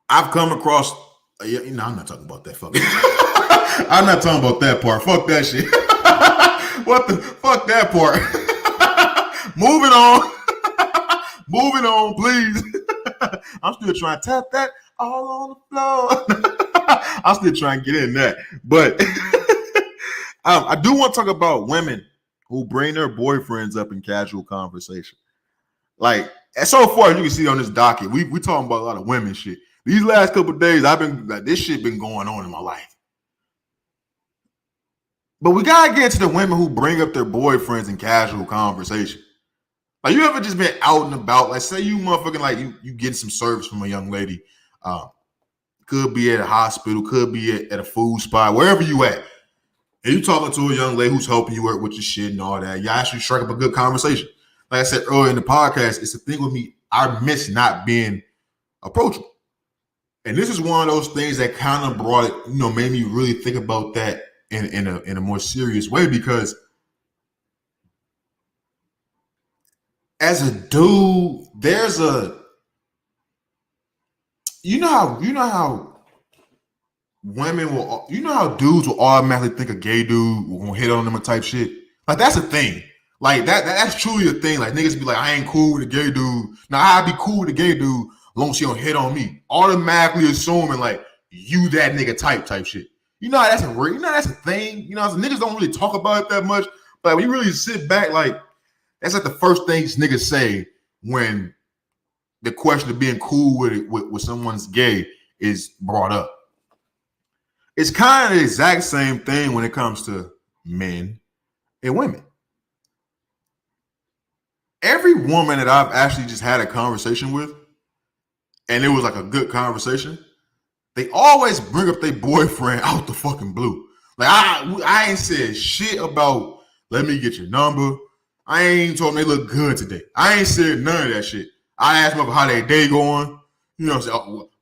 I've come across, I'm not talking about that fucking. I'm not talking about that part. Fuck that shit. What the fuck that part? Moving on. Moving on, please. I'm still trying to tap that all on the floor. I'm still trying to get in that. But I do want to talk about women who bring their boyfriends up in casual conversation. Like, so far, you can see on this docket, we talking about a lot of women shit. These last couple of days, this shit been going on in my life. But we gotta get into the women who bring up their boyfriends in casual conversation. Like, you ever just been out and about? Like, say you motherfucking, like, you get some service from a young lady. Could be at a hospital, could be at a food spot, wherever you at. And you talking to a young lady who's helping you work with your shit and all that. You actually strike up a good conversation. Like I said earlier in the podcast, it's the thing with me, I miss not being approachable. And this is one of those things that kind of brought it, made me really think about that in a more serious way, because as a dude, there's you know how women will, how dudes will automatically think a gay dude will gonna hit on them or type shit. Like, that's a thing. Like, that's truly a thing. Like, niggas be like, I ain't cool with a gay dude. Now, I'd be cool with a gay dude as long as she don't hit on me. Automatically assuming, like, you that nigga type shit. That's a thing. Niggas don't really talk about it that much. But when you really sit back, like, that's like the first things niggas say when the question of being cool with someone's gay is brought up. It's kind of the exact same thing when it comes to men and women. Every woman that I've actually just had a conversation with, and it was like a good conversation, they always bring up their boyfriend out the fucking blue. Like, I ain't said shit about, let me get your number. I ain't told them they look good today. I ain't said none of that shit. I asked them how their day going.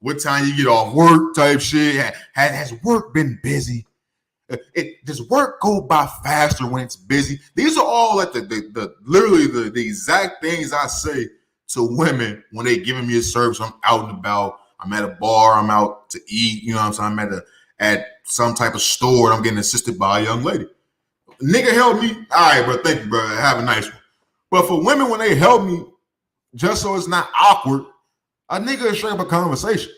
What time you get off work type shit. Has work been busy? Does work go by faster when it's busy? These are all like literally the exact things I say to women when they giving me a service. I'm out and about. I'm at a bar. I'm out to eat. I'm at some type of store. And I'm getting assisted by a young lady. Nigga help me. All right, bro. Thank you, bro. Have a nice one. But for women, when they help me, just so it's not awkward, a nigga is straight up a conversation.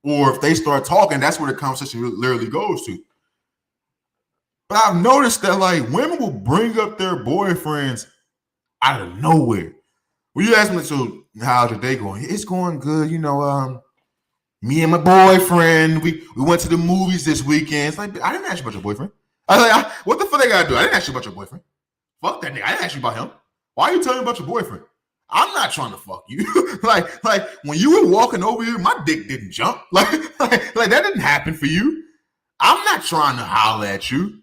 Or if they start talking, that's where the conversation literally goes to. But I've noticed that, like, women will bring up their boyfriends out of nowhere. When you ask me, so how's your day going? It's going good. Me and my boyfriend, we went to the movies this weekend. It's like, I didn't ask you about your boyfriend. I was like, what the fuck they gotta do? I didn't ask you about your boyfriend. Fuck that nigga. I didn't ask you about him. Why are you telling me about your boyfriend? I'm not trying to fuck you. like when you were walking over here, my dick didn't jump. Like that didn't happen for you. I'm not trying to holler at you.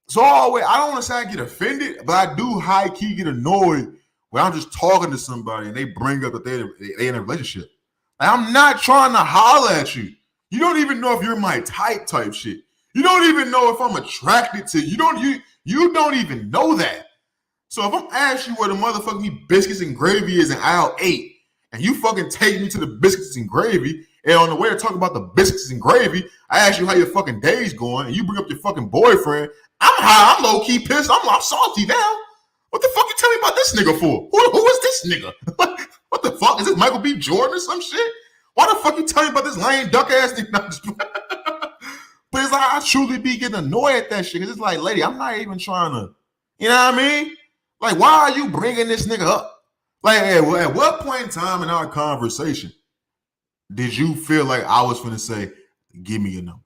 So I don't want to say I get offended, but I do high key get annoyed when I'm just talking to somebody and they bring up that they in a relationship. Like, I'm not trying to holler at you. You don't even know if you're my type shit. You don't even know if I'm attracted to you. You don't even know that. So if I'm asking you where the motherfucking biscuits and gravy is in aisle 8, and you fucking take me to the biscuits and gravy, and on the way to talk about the biscuits and gravy, I ask you how your fucking day's going, and you bring up your fucking boyfriend, I'm high, I'm low-key pissed, I'm salty now. What the fuck you tell me about this nigga for? Who is this nigga? What the fuck? Is this Michael B. Jordan or some shit? Why the fuck you tell me about this lame duck ass nigga? But it's like I truly be getting annoyed at that shit. Cause it's like, lady, I'm not even trying to, you know what I mean? Like, why are you bringing this nigga up? Like, at what point in time in our conversation did you feel like I was finna say, give me your number?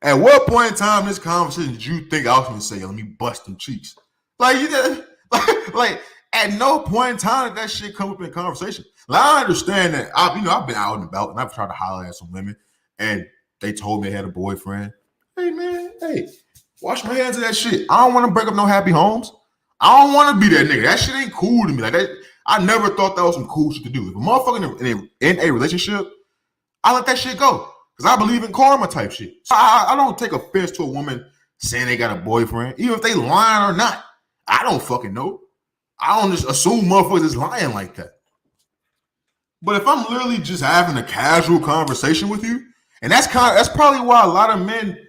At what point in time in this conversation did you think I was finna say, let me bust them cheeks? Like, like at no point in time did that shit come up in conversation. Like, I understand that I've been out and about and I've tried to holler at some women and they told me they had a boyfriend. Hey man, wash my hands of that shit. I don't want to break up no happy homes. I don't want to be that nigga. That shit ain't cool to me. Like that, I never thought that was some cool shit to do. If a motherfucker in a relationship, I let that shit go. Because I believe in karma type shit. So I don't take offense to a woman saying they got a boyfriend, even if they lying or not. I don't fucking know. I don't just assume motherfuckers is lying like that. But if I'm literally just having a casual conversation with you, and that's probably why a lot of men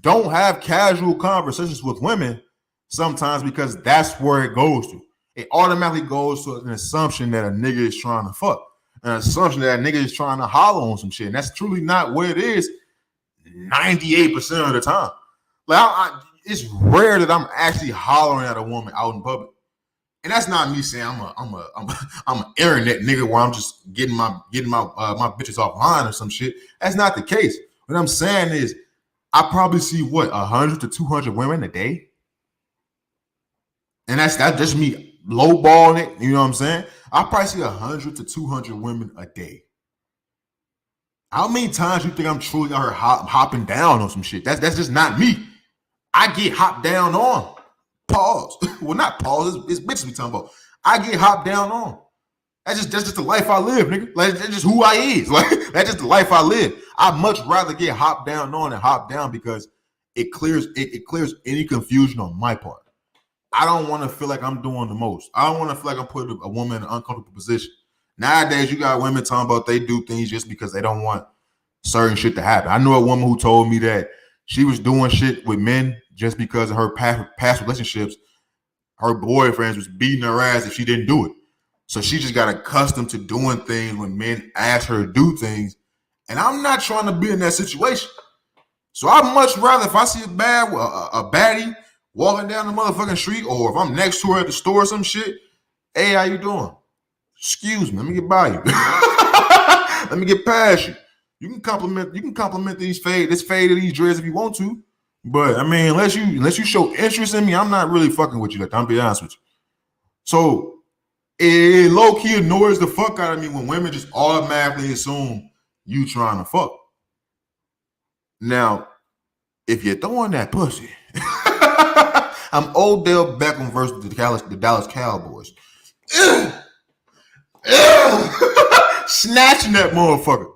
don't have casual conversations with women sometimes, because that's where it goes to. It automatically goes to an assumption that a nigga is trying to fuck. An assumption that a nigga is trying to holler on some shit. And that's truly not what it is 98% of the time. Like it's rare that I'm actually hollering at a woman out in public. And that's not me saying I'm an internet nigga where I'm just getting my bitches offline or some shit. That's not the case. What I'm saying is I probably see 100 to 200 women a day. And that's just me lowballing it. You know what I'm saying? I probably see 100 to 200 women a day. How many times you think I'm truly out here hopping down on some shit? That's just not me. I get hopped down on. Pause. Well, not pause. It's bitches we talking about. I get hopped down on. That's just the life I live, nigga. Like that's just who I is. Like that's just the life I live. I'd much rather get hopped down on than hop down because it clears any confusion on my part. I don't want to feel like I'm doing the most. I don't want to feel like I'm putting a woman in an uncomfortable position. Nowadays, you got women talking about they do things just because they don't want certain shit to happen. I know a woman who told me that she was doing shit with men just because of her past relationships. Her boyfriends was beating her ass if she didn't do it. So she just got accustomed to doing things when men ask her to do things. And I'm not trying to be in that situation. So I'd much rather if I see a baddie walking down the motherfucking street, or if I'm next to her at the store or some shit, hey, how you doing? Excuse me, let me get by you. Let me get past you. You can compliment this fade of these dreads if you want to. But I mean, unless you show interest in me, I'm not really fucking with you. Like, I'm be honest with you. So it low-key annoys the fuck out of me when women just automatically assume you trying to fuck. Now, if you're throwing that pussy, I'm Odell Beckham versus the Dallas Cowboys. Snatching that motherfucker.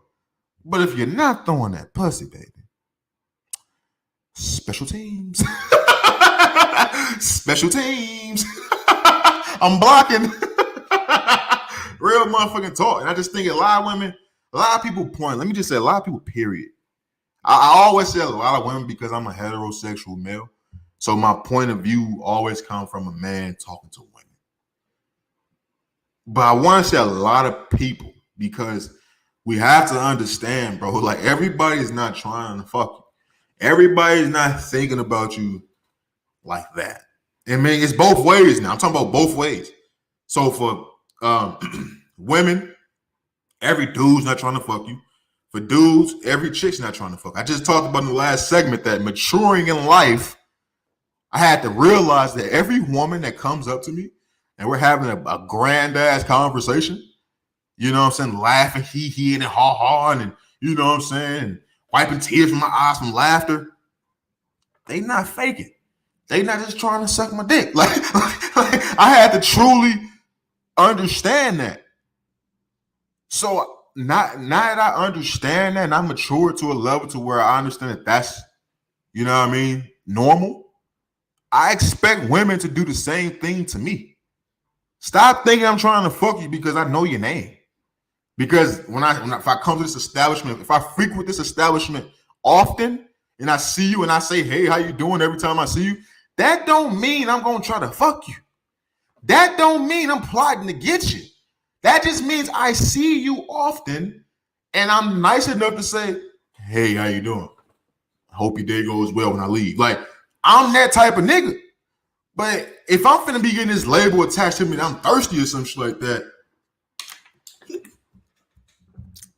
But if you're not throwing that pussy, baby, special teams. Special teams. I'm blocking. Real motherfucking talk. And I just think a lot of people point. Let me just say a lot of people, period. I always say a lot of women because I'm a heterosexual male. So my point of view always comes from a man talking to women. But I want to say a lot of people because we have to understand, bro, like everybody's not trying to fuck you. Everybody's not thinking about you like that. I mean, it's both ways now. I'm talking about both ways. So for women, every dude's not trying to fuck you. For dudes, every chick's not trying to fuck. I just talked about in the last segment that maturing in life, I had to realize that every woman that comes up to me and we're having a grand ass conversation, you know what I'm saying, laughing, hee and ha and you know what I'm saying, and wiping tears from my eyes from laughter, they not faking. They not just trying to suck my dick. Like I had to truly understand that. So now that I understand that and I matured to a level to where I understand that that's, you know what I mean, normal, I expect women to do the same thing to me. Stop thinking I'm trying to fuck you because I know your name. Because if I come to this establishment, if I frequent this establishment often and I see you and I say, hey, how you doing every time I see you, that don't mean I'm going to try to fuck you. That don't mean I'm plotting to get you. That just means I see you often and I'm nice enough to say, hey, how you doing? hope your day goes well when I leave. Like, I'm that type of nigga. But if I'm finna be getting this label attached to me that I'm thirsty or some shit like that,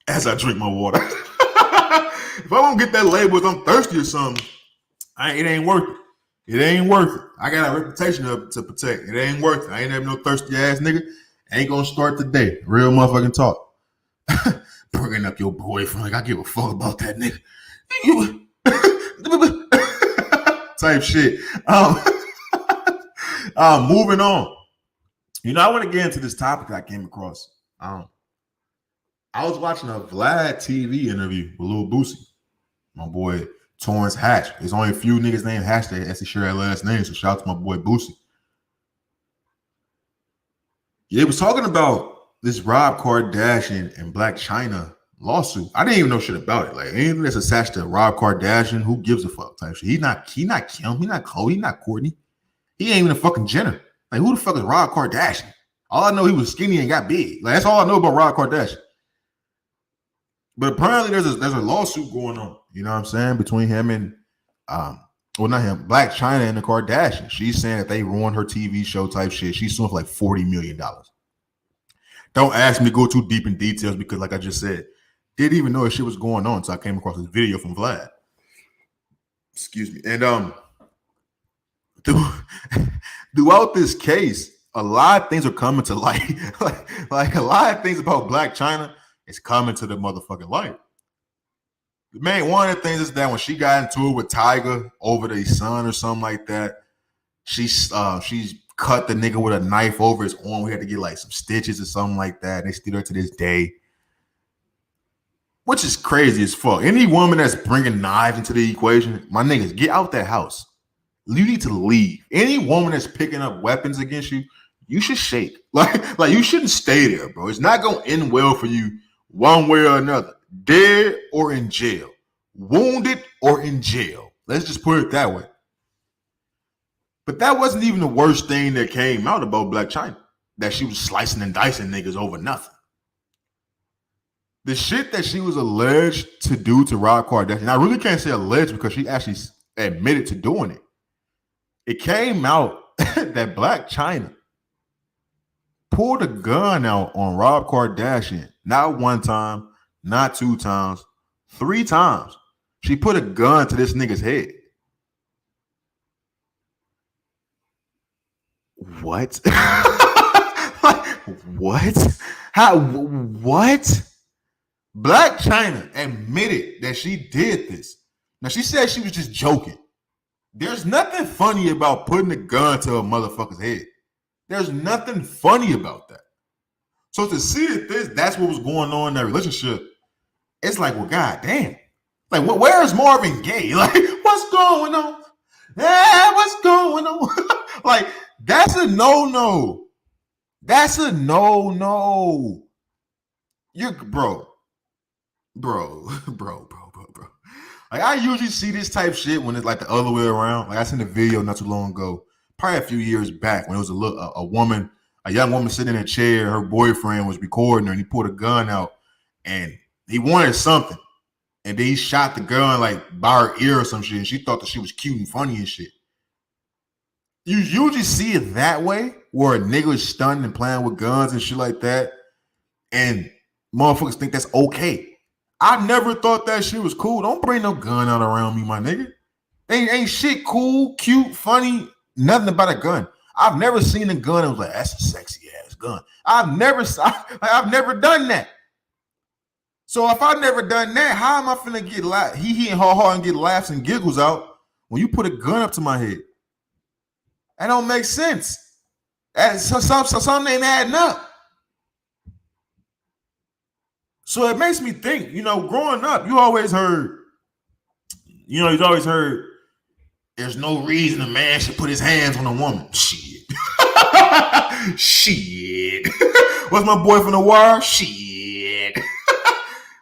as I drink my water, if I don't get that label if I'm thirsty or something, it ain't worth it. It ain't worth it. I got a reputation to protect. It ain't worth it. I ain't having no thirsty ass nigga. Ain't gonna start today. Real motherfucking talk. Bringing up your boyfriend like I give a fuck about that nigga. Type shit. Moving on. I want to get into this topic I came across. I was watching a Vlad TV interview with Lil Boosie. My boy Torrance Hatch. There's only a few niggas named Hatch that actually share that last name, so shout out to my boy Boosie. Yeah, he was talking about this Rob Kardashian and Blac Chyna lawsuit. I didn't even know shit about it. Like, anything that's attached to Rob Kardashian, who gives a fuck type shit. He not Kim, he not Khloe, he not Kourtney. He ain't even a fucking Jenner. Like, who the fuck is Rob Kardashian? All I know, he was skinny and got big. Like, that's all I know about Rob Kardashian. But apparently there's a lawsuit going on, you know what I'm saying, between him and not him, Blac Chyna and the Kardashians. She's saying that they ruined her TV show type shit. She's suing for like $40 million. Don't ask me to go too deep in details because, like I just said, didn't even know that shit was going on until I came across this video from Vlad. Excuse me. And throughout this case, a lot of things are coming to light. like a lot of things about Blac Chyna is coming to the motherfucking light. One of the things is that when she got into it with Tyga over their son or something like that, she's cut the nigga with a knife over his arm. We had to get like some stitches or something like that. And they still there to this day, which is crazy as fuck. Any woman that's bringing knives into the equation, my niggas, get out that house. You need to leave. Any woman that's picking up weapons against you, you should shake. Like you shouldn't stay there, bro. It's not gonna end well for you one way or another. Dead or in jail. Wounded or in jail. Let's just put it that way. But that wasn't even the worst thing that came out about Blac Chyna. That she was slicing and dicing niggas over nothing. The shit that she was alleged to do to Rob Kardashian, I really can't say alleged because she actually admitted to doing it. It came out that Blac Chyna pulled a gun out on Rob Kardashian. Not one time, not two times, 3 times. She put a gun to this nigga's head. What? What? How? What? Blac Chyna admitted that she did this. Now, she said she was just joking. There's nothing funny about putting a gun to a motherfucker's head. There's nothing funny about that. So to see that that's what was going on in that relationship, it's like, well, goddamn. Like, where is Marvin Gaye? Like, what's going on? Yeah, what's going on? Like, that's a no-no. That's a no-no. You're, bro. Like, I usually see this type shit when it's like the other way around. Like, I seen a video not too long ago, probably a few years back, when it was a young woman sitting in a chair. Her boyfriend was recording her, and he pulled a gun out, and he wanted something. And then he shot the gun like by her ear or some shit, and she thought that she was cute and funny and shit. You usually see it that way, where a nigga is stunned and playing with guns and shit like that, and motherfuckers think that's okay. I never thought that shit was cool. Don't bring no gun out around me, my nigga. Ain't shit cool, cute, funny, nothing about a gun. I've never seen a gun and was like, that's a sexy ass gun. I've never done that. So if I've never done that, how am I finna get he and haw and get laughs and giggles out when you put a gun up to my head? That don't make sense. Something ain't adding up. So it makes me think, growing up, you always heard there's no reason a man should put his hands on a woman. Shit. Shit. What's my boy from The Wire? Shit.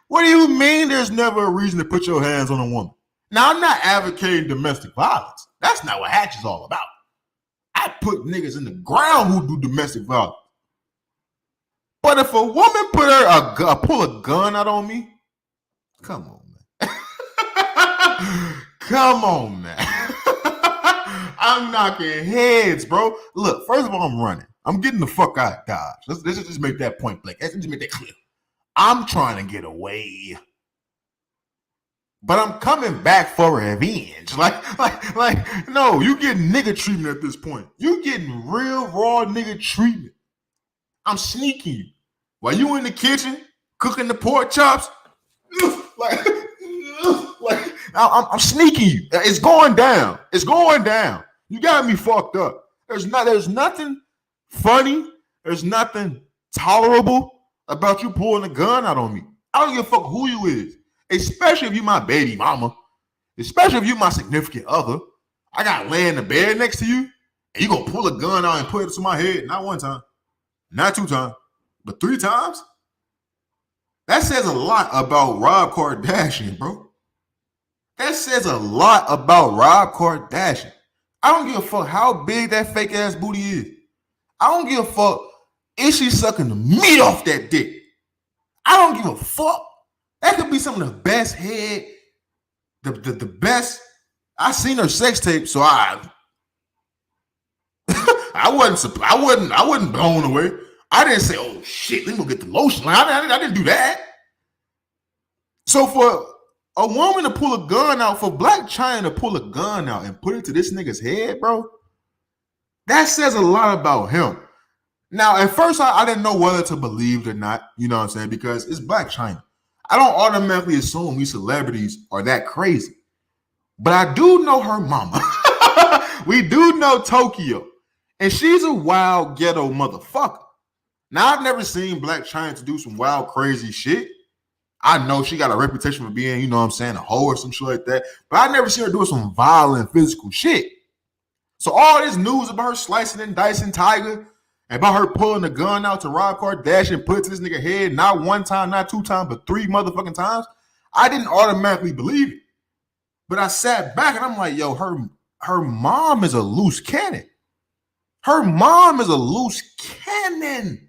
What do you mean there's never a reason to put your hands on a woman? Now, I'm not advocating domestic violence. That's not what Hatch is all about. I put niggas in the ground who do domestic violence. But if a woman pull a gun out on me, come on, man. Come on, man. I'm knocking heads, bro. Look, first of all, I'm running. I'm getting the fuck out of Dodge. Let's just make that point blank. Let's just make that clear. I'm trying to get away. But I'm coming back for revenge. No, you getting nigga treatment at this point. You getting real raw nigga treatment. I'm sneaking you. While you in the kitchen cooking the pork chops, I'm sneaking you. It's going down. It's going down. You got me fucked up. There's nothing funny. There's nothing tolerable about you pulling a gun out on me. I don't give a fuck who you is. Especially if you my baby mama. Especially if you my significant other. I got lay in the bed next to you, and you gonna pull a gun out and put it to my head. Not one time. Not two times. But 3 times? That says a lot about Rob Kardashian, bro. That says a lot about Rob Kardashian. I don't give a fuck how big that fake ass booty is. I don't give a fuck if she's sucking the meat off that dick. I don't give a fuck. That could be some of the best head, the best. I seen her sex tape, so I wasn't blown away. I didn't say, oh shit, let me go get the lotion. I didn't do that. So for a woman to pull a gun out, for Blac Chyna to pull a gun out and put it to this nigga's head, bro, that says a lot about him. Now, at first, I didn't know whether to believe it or not, you know what I'm saying, because it's Blac Chyna. I don't automatically assume these celebrities are that crazy. But I do know her mama. We do know Tokyo. And she's a wild ghetto motherfucker. Now, I've never seen Blac Chyna to do some wild, crazy shit. I know she got a reputation for being, you know what I'm saying, a hoe or some shit like that. But I've never seen her doing some violent, physical shit. So all this news about her slicing and dicing Tiger, and about her pulling the gun out to Rob Kardashian and put it to this nigga head, not one time, not 2 times, but 3 motherfucking times, I didn't automatically believe it. But I sat back and I'm like, yo, her mom is a loose cannon. Her mom is a loose cannon.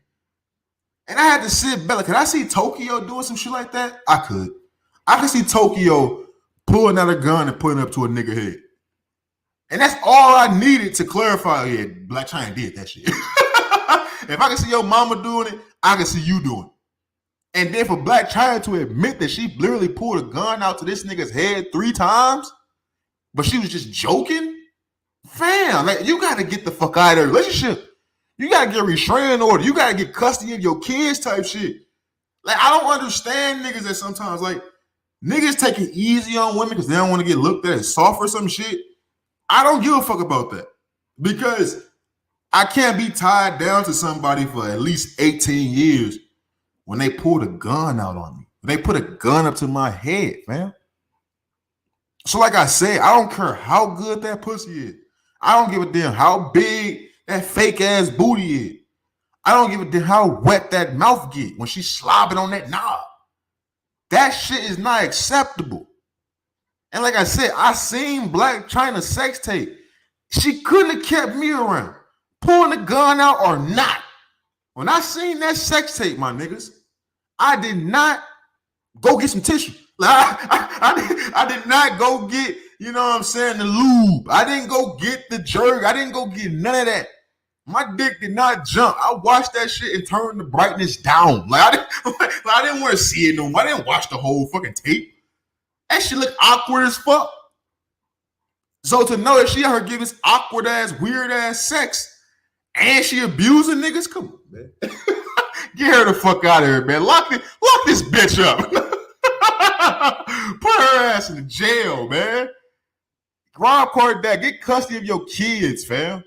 And I had to sit back. Could I see Tokyo doing some shit like that? I could. I could see Tokyo pulling out a gun and putting it up to a nigga head. And that's all I needed to clarify. Yeah, Blac Chyna did that shit. If I can see your mama doing it, I can see you doing it. And then for Blac Chyna to admit that she literally pulled a gun out to this nigga's head 3 times, but she was just joking, fam, like, you got to get the fuck out of the relationship. You got to get a restraining order. You got to get custody of your kids type shit. Like, I don't understand niggas that sometimes, like, niggas take it easy on women because they don't want to get looked at as soft or some shit. I don't give a fuck about that because I can't be tied down to somebody for at least 18 years when they pulled a gun out on me. When they put a gun up to my head, man. So like I said, I don't care how good that pussy is. I don't give a damn how big that fake ass booty is. I don't give a damn how wet that mouth get when she's slobbing on that knob. That shit is not acceptable. And like I said, I seen Blac Chyna sex tape. She couldn't have kept me around, pulling the gun out or not. When I seen that sex tape, my niggas, I did not go get some tissue. Like, I did not go get, you know what I'm saying, the lube. I didn't go get the jerk. I didn't go get none of that. My dick did not jump. I watched that shit and turned the brightness down. Like I didn't want to see it no more. I didn't watch the whole fucking tape. That shit look awkward as fuck. So to know that she out here giving this awkward ass, weird ass sex and she abusing niggas, come on, man. Get her the fuck out of here, man. Lock this bitch up. Put her ass in the jail, man. Rob Kardashian, get custody of your kids, fam.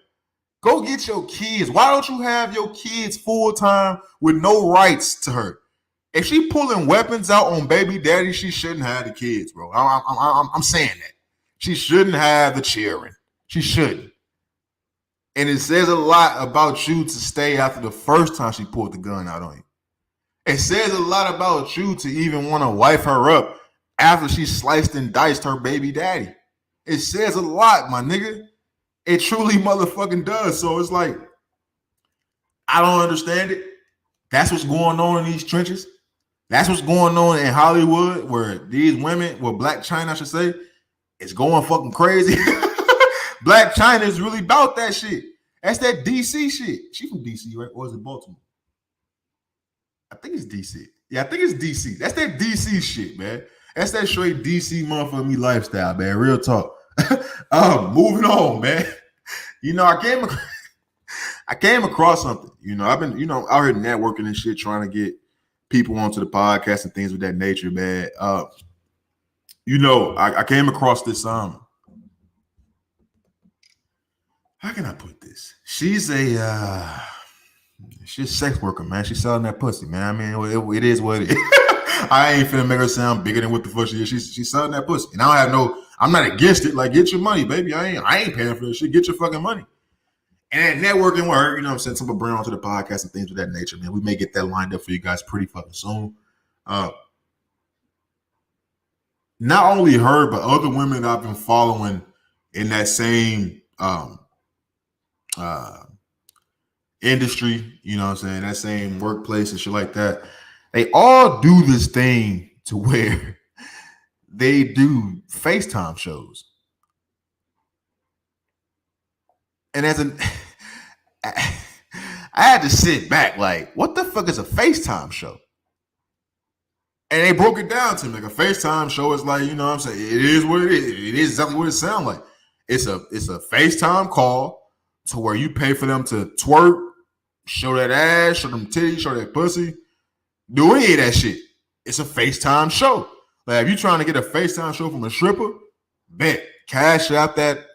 Go get your kids. Why don't you have your kids full time with no rights to her? If she pulling weapons out on baby daddy, she shouldn't have the kids, bro. I'm saying that. She shouldn't have the children. She shouldn't. And it says a lot about you to stay after the first time she pulled the gun out on you. It says a lot about you to even want to wife her up after she sliced and diced her baby daddy. It says a lot, my nigga. It truly motherfucking does. So it's like, I don't understand it. That's what's going on in these trenches. That's what's going on in Hollywood where these women, well, Blac Chyna, I should say, It's going fucking crazy. Blac Chyna is really about that shit. That's that DC shit. She from DC, right? Or is it Baltimore? I think it's DC. Yeah, I think it's DC. That's that DC shit, man. That's that straight DC motherfucker me lifestyle, man. Real talk. Moving on, man. You know, I came across something. You know, I've been, out here networking and shit, trying to get people onto the podcast and things of that nature, man. I came across this. How can I put this? She's a sex worker, man. She's selling that pussy, man. I mean, it is what it is. I ain't finna make her sound bigger than what the fuck she is. She's selling that pussy, and I'm not against it. Like, get your money, baby. I ain't paying for this shit. Get your fucking money. And networking with her, I'm saying, some bring onto the podcast and things of that nature, man. We may get that lined up for you guys pretty fucking soon. Not only her, but other women I've been following in that same industry, you know what I'm saying, that same workplace and shit like that. They all do this thing to where they do FaceTime shows. And I had to sit back like, what the fuck is a FaceTime show? And they broke it down to me. Like, a FaceTime show is like, you know what I'm saying? It is what it is. It is exactly what it sounds like. It's a FaceTime call to where you pay for them to twerk, show that ass, show them titties, show that pussy, do any of that shit. It's a FaceTime show. Like, if you're trying to get a FaceTime show from a stripper, bet, cash out that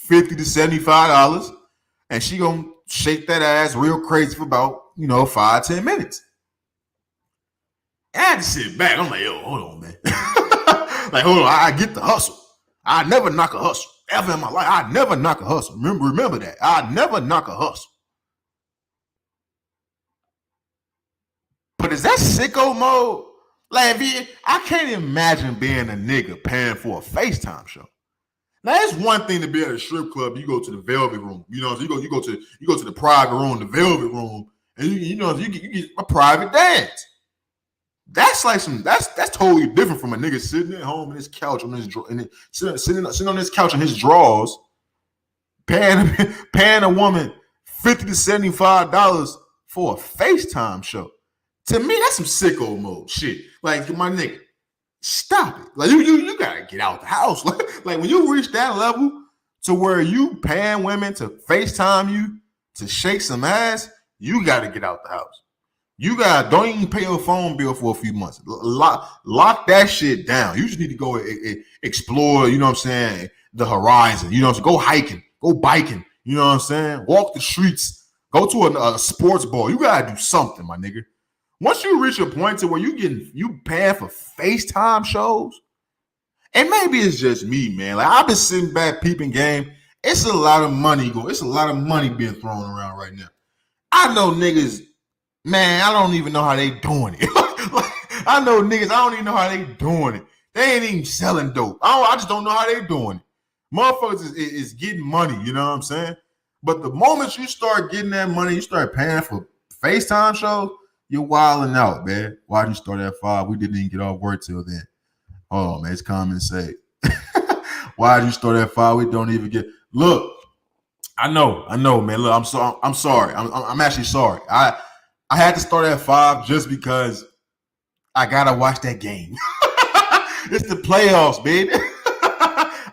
$50 to $75, and she gonna shake that ass real crazy for about, 5-10 minutes. And I had to sit back. I'm like, yo, hold on, man. Like, hold on, I get the hustle. I never knock a hustle. Ever in my life, I never knock a hustle. Remember that. I never knock a hustle. But is that sicko mode? Like, I can't imagine being a nigga paying for a FaceTime show. Now, it's one thing to be at a strip club. You go to the velvet room. You go to the private room, the velvet room, and you get a private dance. That's like that's totally different from a nigga sitting at home on his couch sitting on his couch in his drawers, paying a woman $50 to $75 for a FaceTime show. To me, that's some sicko mode shit. Like, my nigga, stop it. Like, you gotta get out the house. Like when you reach that level to where you paying women to FaceTime you to shake some ass, you gotta get out the house. You don't even pay your phone bill for a few months. Lock that shit down. You just need to go explore, you know what I'm saying, the horizon. You know what I'm saying? Go hiking, go biking, you know what I'm saying? Walk the streets, go to a sports bar. You gotta do something, my nigga. Once you reach a point to where you paying for FaceTime shows, and maybe it's just me, man. Like, I've been sitting back peeping game. It's a lot of money going. It's a lot of money being thrown around right now. I know niggas, man, I don't even know how they doing it. I know niggas, I don't even know how they doing it. They ain't even selling dope. I just don't know how they doing it. Motherfuckers is getting money, you know what I'm saying? But the moment you start getting that money, you start paying for FaceTime shows, you're wilding out, man. Why'd you start at 5? We didn't even get off work till then. Oh, man, it's common say. Why'd you start at 5? We don't even get. Look, I know, man. Look, I'm sorry. I'm actually sorry. I had to start at 5 just because I gotta watch that game. It's the playoffs, baby.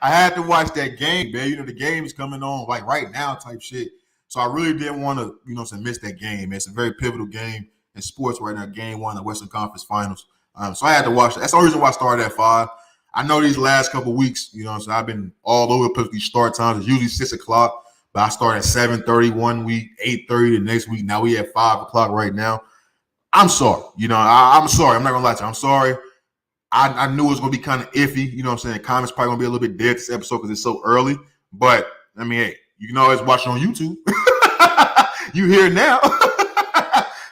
I had to watch that game, man. The game is coming on like right now type shit. So I really didn't want to, miss that game. It's a very pivotal game in sports right now. Game 1 of the Western Conference Finals. So I had to watch that. That's the reason why I started at 5. I know these last couple of weeks, so I've been all over the place with these start times. It's usually 6 o'clock, but I start at 7:30 one week, 8:30 the next week. Now we at 5 o'clock right now. I'm sorry. I'm sorry. I'm not going to lie to you. I'm sorry. I knew it was going to be kind of iffy. You know what I'm saying? Comments probably going to be a little bit dead this episode because it's so early. But, I mean, hey, you can always watch it on YouTube. You here now.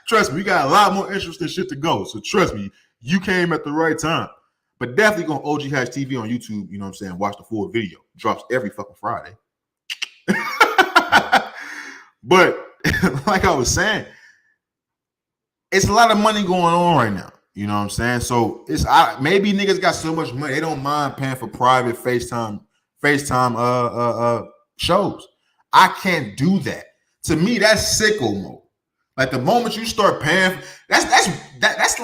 Trust me, we got a lot more interesting shit to go. So trust me, you came at the right time. But definitely go on OG Hatch TV on YouTube, you know what I'm saying? Watch the full video. Drops every fucking Friday. But like I was saying, it's a lot of money going on right now. You know what I'm saying? So maybe niggas got so much money, they don't mind paying for private FaceTime FaceTime shows. I can't do that. To me, that's sicko mode. Like the moment you start paying, that's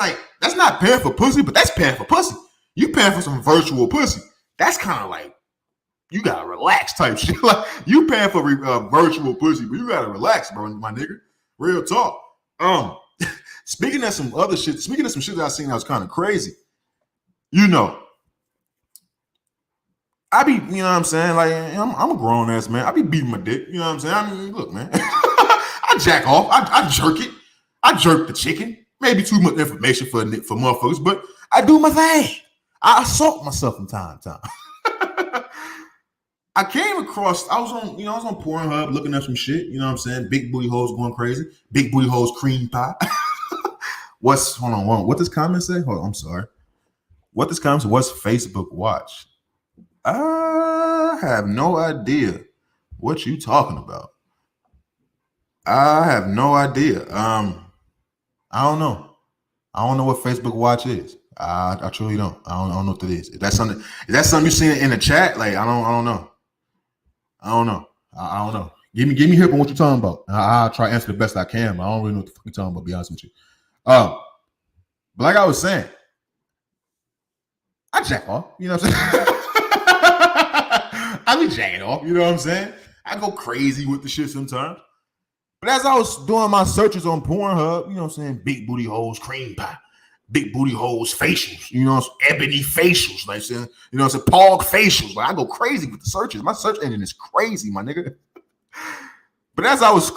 not paying for pussy, but that's paying for pussy. You paying for some virtual pussy. That's kind of like you gotta relax type shit. Like you paying for virtual pussy, but you gotta relax, bro, my nigga. Real talk. Speaking of some shit that I seen that was kind of crazy. You know, I be, you know what I'm saying? Like, I'm a grown ass man. I be beating my dick. You know what I'm saying? I mean, look, man. I jack off. I jerk it. I jerk the chicken. Maybe too much information for motherfuckers, but I do my thing. I assault myself from time to time. I came across, I was on Pornhub looking at some shit. You know what I'm saying? Big booty hoes going crazy. Big booty hoes cream pie. What does comment say? Hold on, I'm sorry. What this comment say? What's Facebook watch? I have no idea what you talking about. I have no idea. I don't know. I don't know what Facebook Watch is. I truly don't. I don't know what that is. Is that something you seen in the chat? Like I don't know. I don't know. Give me help on what you're talking about. I'll try to answer the best I can. But I don't really know what the fuck you're talking about. To be honest with you. But like I was saying, I jack off. You know what I'm saying? I be jacking off. You know what I'm saying? I go crazy with the shit sometimes. But as I was doing my searches on Pornhub, you know what I'm saying? Big booty hoes, cream pie. Big booty hoes, facials. You know what I'm saying? Ebony facials. Like, you know what I'm saying? Pog facials. Like, I go crazy with the searches. My search engine is crazy, my nigga. But as I was...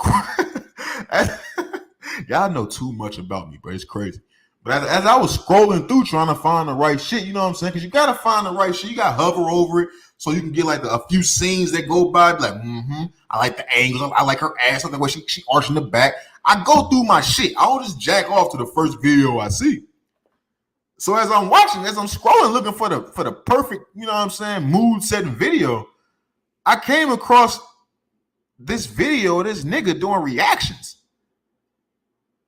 y'all know too much about me, bro. It's crazy. But as I was scrolling through trying to find the right shit, you know what I'm saying? Because you got to find the right shit. You got to hover over it so you can get like a few scenes that go by. Like, I like the angles. I like her ass. I like the way she arching the back. I go through my shit. I don't just jack off to the first video I see. So as I'm watching, as I'm scrolling, looking for the perfect, you know what I'm saying, mood setting video, I came across this video of this nigga doing reactions.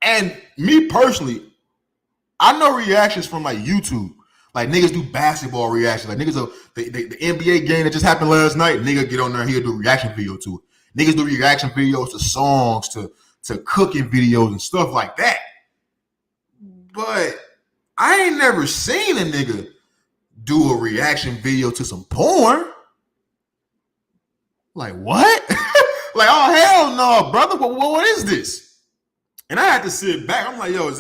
And me personally, I know reactions from like YouTube. Like niggas do basketball reactions. Like niggas the NBA game that just happened last night. Nigga get on there, he'll do a reaction video to it. Niggas do reaction videos to songs, to cooking videos and stuff like that. But I ain't never seen a nigga do a reaction video to some porn. Like what? Like, oh hell no, brother. What is this? And I had to sit back. I'm like, yo, is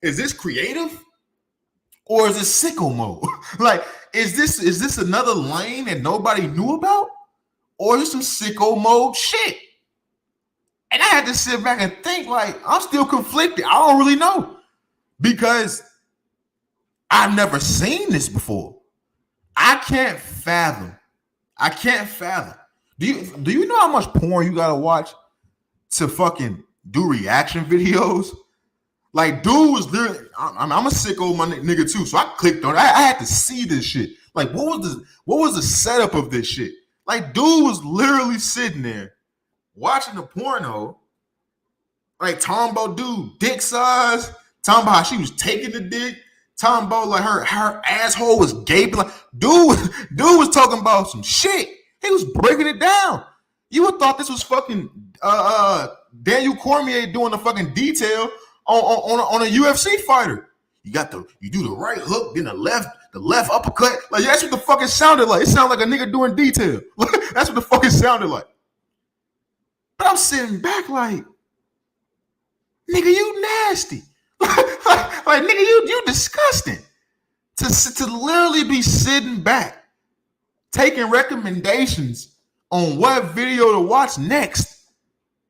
this creative? Or is this sicko mode? Like, is this another lane that nobody knew about? Or is this some sicko mode shit? And I had to sit back and think, like, I'm still conflicted. I don't really know. Because I've never seen this before. I can't fathom. Do you know how much porn you gotta watch to fucking do reaction videos? Like, dude was literally, I'm a sicko my nigga too, so I clicked on it. I had to see this shit. Like, what was the setup of this shit? Like, dude was literally sitting there watching the porno, like talking about dude dick size, talking about how she was taking the dick, talking about like her asshole was gaping. Like, dude was talking about some shit. He was breaking it down. You would thought this was fucking Daniel Cormier doing the fucking detail on a UFC fighter. You do the right hook, then the left uppercut. Like, that's what the fucking sounded like. It sounded like a nigga doing detail. That's what the fucking sounded like. But I'm sitting back like, nigga, you nasty. like nigga, you disgusting. To literally be sitting back, taking recommendations on what video to watch next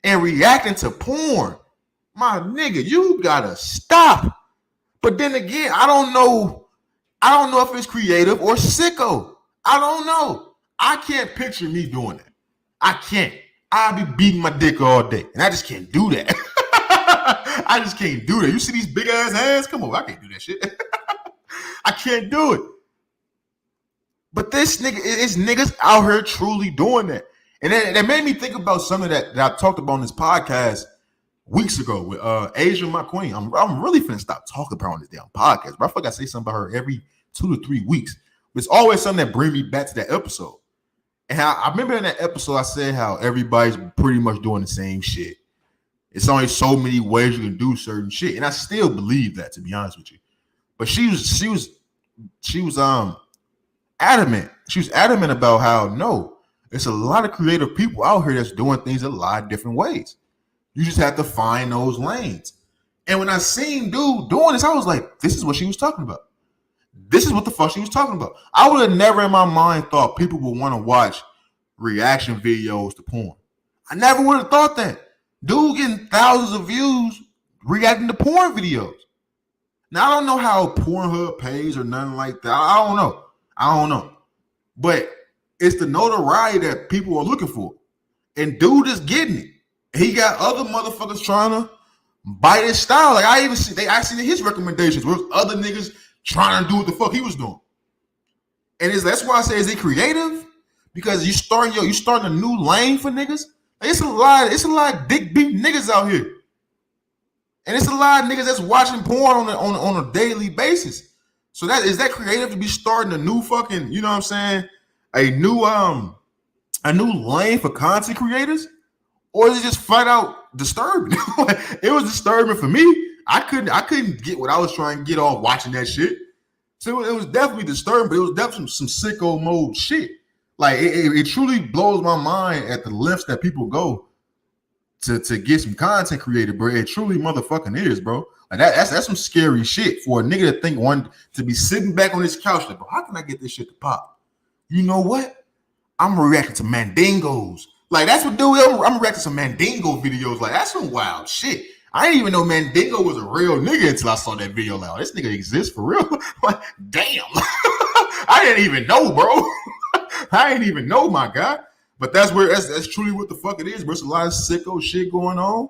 and reacting to porn. My nigga, you gotta stop. But then again, I don't know if it's creative or sicko. I don't know. I can't picture me doing that. I can't. I'll be beating my dick all day. And I just can't do that. I just can't do that. You see these big ass hands? Come on, I can't do that shit. I can't do it. But this nigga, it's niggas out here truly doing that. And that made me think about something that I talked about on this podcast weeks ago with Asia, my queen. I'm really finna stop talking about her on this damn podcast. But I feel like I say something about her every 2 to 3 weeks. But it's always something that brings me back to that episode. And I remember in that episode I said how everybody's pretty much doing the same shit. It's only so many ways you can do certain shit, and I still believe that, to be honest with you. But she was adamant. She was adamant about how no, there's a lot of creative people out here that's doing things a lot of different ways. You just have to find those lanes. And when I seen dude doing this, I was like, this is what she was talking about. This is what the fuck she was talking about. I would have never in my mind thought people would want to watch reaction videos to porn. I never would have thought that. Dude getting thousands of views reacting to porn videos. Now, I don't know how Pornhub pays or nothing like that. I don't know. But it's the notoriety that people are looking for. And dude is getting it. He got other motherfuckers trying to bite his style. Like I see his recommendations where other niggas trying to do what the fuck he was doing. And that's why I say, is it creative? Because you starting a new lane for niggas. Like, it's a lot of dick beat niggas out here. And it's a lot of niggas that's watching porn on a daily basis. So is that creative to be starting a new fucking, you know what I'm saying? A new lane for content creators? Or is it just flat out disturbing? It was disturbing for me. I couldn't get what I was trying to get off watching that shit. So it was definitely disturbing, but it was definitely some sicko mode shit. Like it truly blows my mind at the lengths that people go to get some content created, bro. It truly motherfucking is, bro. Like that's some scary shit for a nigga to think to be sitting back on his couch like, bro, how can I get this shit to pop? You know what? I'm reacting to Mandingos. Like that's what dude. I'm reacting to some Mandingo videos. Like that's some wild shit. I didn't even know Mandingo was a real nigga until I saw that video. Like, this nigga exists for real. Like, damn. I didn't even know, bro. I didn't even know, my guy. But that's truly what the fuck it is, bro. It's a lot of sicko shit going on.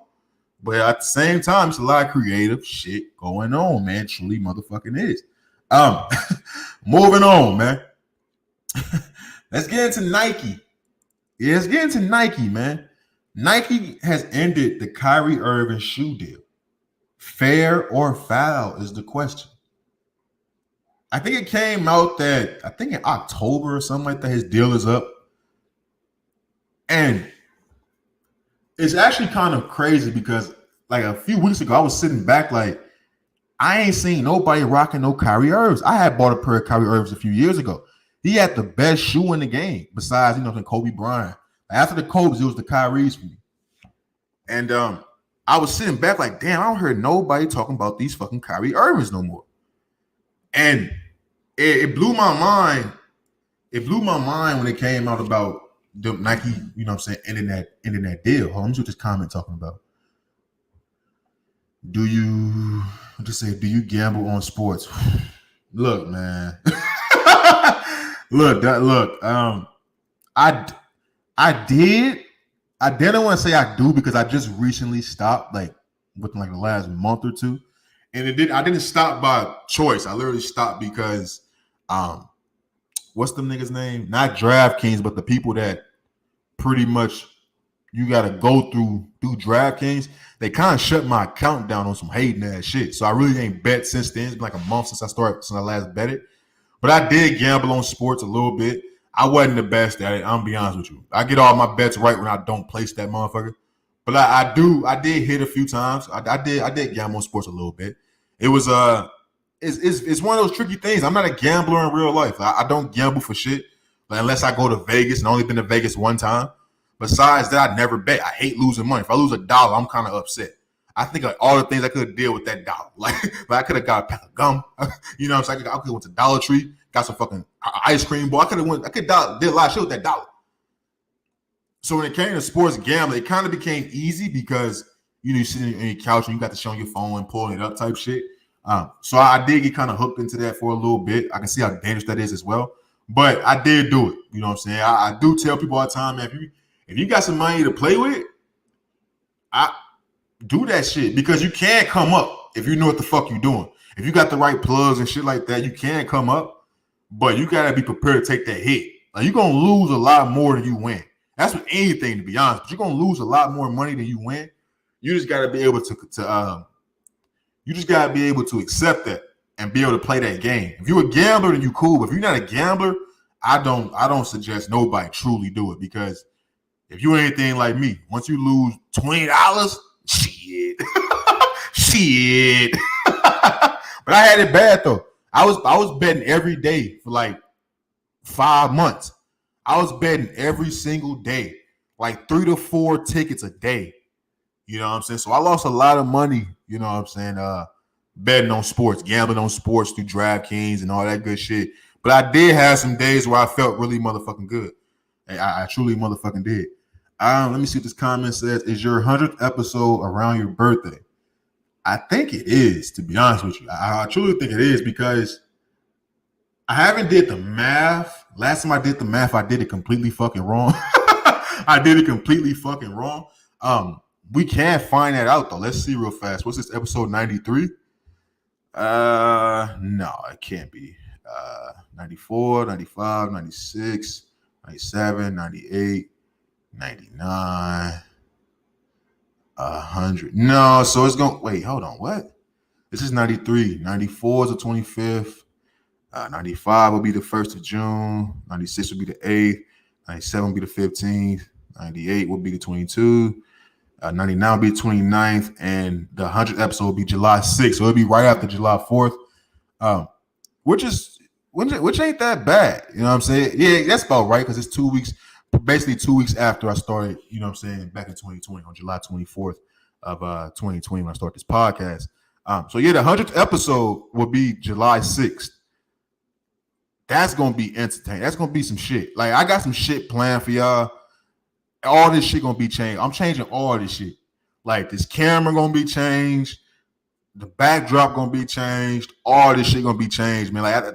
But at the same time, it's a lot of creative shit going on, man. Truly motherfucking is. Moving on, man. Let's get into Nike. Yeah, let's get into Nike, man. Nike has ended the Kyrie Irving shoe deal. Fair or foul is the question. I think it came out that, in October or something like that, his deal is up. And it's actually kind of crazy because like a few weeks ago, I was sitting back like, I ain't seen nobody rocking no Kyrie Irvings. I had bought a pair of Kyrie Irvings a few years ago. He had the best shoe in the game besides, Kobe Bryant. After the Kobe's, it was the Kyries for me. And I was sitting back like, damn, I don't hear nobody talking about these fucking Kyrie Irvings no more. And it blew my mind. It blew my mind when it came out about the Nike, ending that deal. Hold on, let me see what this comment talking about. Do you gamble on sports? Look, man. Look. I did. I didn't want to say I do because I just recently stopped, like within like the last month or two, and I didn't stop by choice. I literally stopped because, what's the nigga's name? Not DraftKings, but the people that pretty much you got to go through DraftKings. They kind of shut my account down on some hating ass shit. So I really ain't bet since then. It's been like a month since I last betted. But I did gamble on sports a little bit. I wasn't the best at it. I'm gonna be honest with you. I get all my bets right when I don't place that motherfucker. But I did hit a few times. I did gamble on sports a little bit. It was it's one of those tricky things. I'm not a gambler in real life. I don't gamble for shit. Like, unless I go to Vegas, and I only been to Vegas one time. Besides that, I never bet. I hate losing money. If I lose $1, I'm kind of upset. I think like all the things I could have did with that dollar. Like I could have got a pack of gum. You know what I'm saying? I could have went to Dollar Tree, got some fucking ice cream. Boy, I could did a lot of shit with that dollar. So when it came to sports gambling, it kind of became easy because you sit on your couch and you got to show on your phone and pulling it up type shit. So I did get kind of hooked into that for a little bit. I can see how dangerous that is as well. But I did do it. You know what I'm saying? I do tell people all the time, man, if you got some money to play with, I do that shit because you can come up if you know what the fuck you're doing. If you got the right plugs and shit like that, you can come up, but you gotta be prepared to take that hit. Like you're gonna lose a lot more than you win. That's with anything, to be honest. But you're gonna lose a lot more money than you win. You just gotta be able to accept that and be able to play that game. If you're a gambler, then you cool. But if you're not a gambler, I don't suggest nobody truly do it, because if you ain't anything like me, once you lose $20, shit. Shit. But I had it bad though. I was betting every day for like 5 months. I was betting every single day, like 3 to 4 tickets a day. You know what I'm saying? So I lost a lot of money, you know what I'm saying, betting on sports, gambling on sports through DraftKings and all that good shit. But I did have some days where I felt really motherfucking good. I truly motherfucking did. Let me see what this comment says. Is your 100th episode around your birthday? I think it is, to be honest with you. I truly think it is, because I haven't did the math. Last time I did the math, I did it completely fucking wrong. I did it completely fucking wrong. We can't find that out though. Let's see real fast. What's this, episode 93? No, it can't be. 94, 95, 96, 97, 98, 99, 100. No, so it's going, wait, hold on, what? This is 93. 94 is the 25th. 95 will be the 1st of June. 96 will be the 8th. 97 will be the 15th. 98 will be the 22nd. 99 will be the 29th. And the 100th episode will be July 6th. So it'll be right after July 4th. Which ain't that bad. You know what I'm saying? Yeah, that's about right, because it's 2 weeks, basically 2 weeks after I started, you know what I'm saying, back in 2020, on July 24th of 2020 when I started this podcast. So yeah, the 100th episode will be July 6th. That's going to be entertaining. That's going to be some shit. Like, I got some shit planned for y'all. All this shit going to be changed. I'm changing all this shit. Like, this camera going to be changed. The backdrop going to be changed. All this shit going to be changed, man. Like,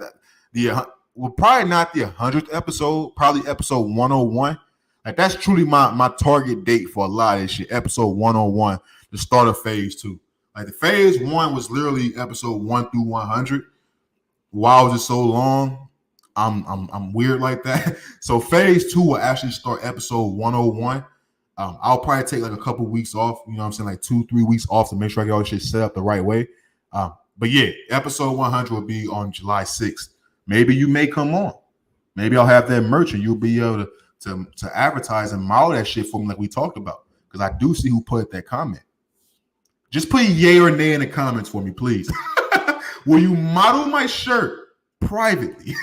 well, probably not the 100th episode, probably episode 101. Like, that's truly my target date for a lot of this shit. Episode 101, the start of phase 2. Like, the phase 1 was literally episode 1 through 100. Why was it so long? I'm weird like that. So phase 2 will actually start episode 101. I'll probably take like a couple weeks off, you know what I'm saying, like 2-3 weeks off to make sure I get all this shit set up the right way. But yeah, episode 100 will be on July 6th. Maybe you may come on. Maybe I'll have that merch and you'll be able to advertise and model that shit for me like we talked about. Because I do see who put that comment. Just put yay or nay in the comments for me, please. Will you model my shirt privately?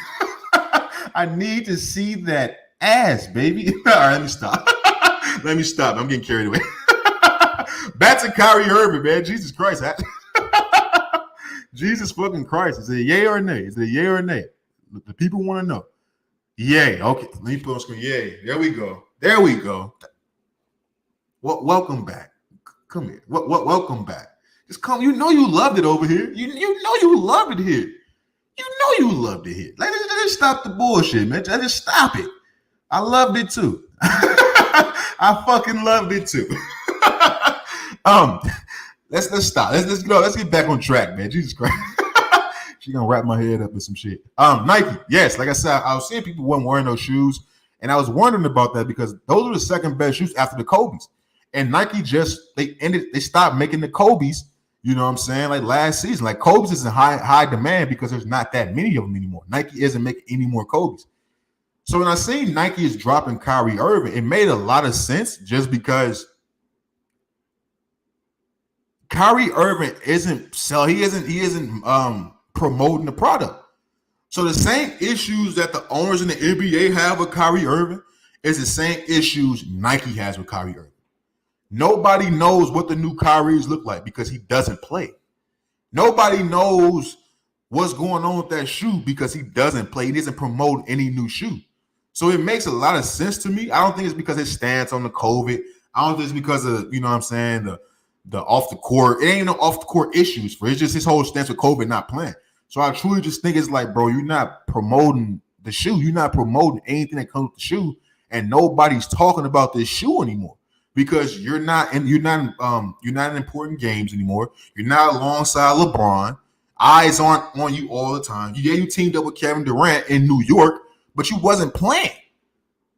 I need to see that ass, baby. All right, let me stop. Let me stop. I'm getting carried away. Back to Kyrie Irving, man. Jesus Christ. Jesus fucking Christ. Is it a yay or a nay? Is it a yay or a nay? The people want to know. Yay. Okay. Let me put on screen. Yay. There we go. There we go. Welcome back. Come here. Welcome back. Just come. You know you loved it over here. You know you loved it here. You know you loved it here. Like, just stop the bullshit, man. Just stop it. I loved it too. I fucking loved it too. Let's stop. Let's go. Let's get back on track, man. Jesus Christ. She gonna wrap my head up with some shit. Nike. Yes, like I said, I was seeing people weren't wearing those shoes, and I was wondering about that because those are the second best shoes after the Kobe's. And Nike they stopped making the Kobe's. You know what I'm saying? Like last season, like Kobe's is in high demand because there's not that many of them anymore. Nike isn't making any more Kobe's. So when I seen Nike is dropping Kyrie Irving, it made a lot of sense just because Kyrie Irving isn't promoting the product. So the same issues that the owners in the NBA have with Kyrie Irving is the same issues Nike has with Kyrie Irving. Nobody knows what the new Kyries look like because he doesn't play. Nobody knows what's going on with that shoe because he doesn't play. He doesn't promote any new shoe. So it makes a lot of sense to me. I don't think it's because his stance on the COVID. I don't think it's because of, you know what I'm saying, the off the court. It ain't no off the court issues for it. It's just his whole stance with COVID not playing. So I truly just think it's like, bro, you're not promoting the shoe. You're not promoting anything that comes with the shoe. And nobody's talking about this shoe anymore. Because you're not in important games anymore. You're not alongside LeBron. Eyes aren't on you all the time. You teamed up with Kevin Durant in New York, but you wasn't playing.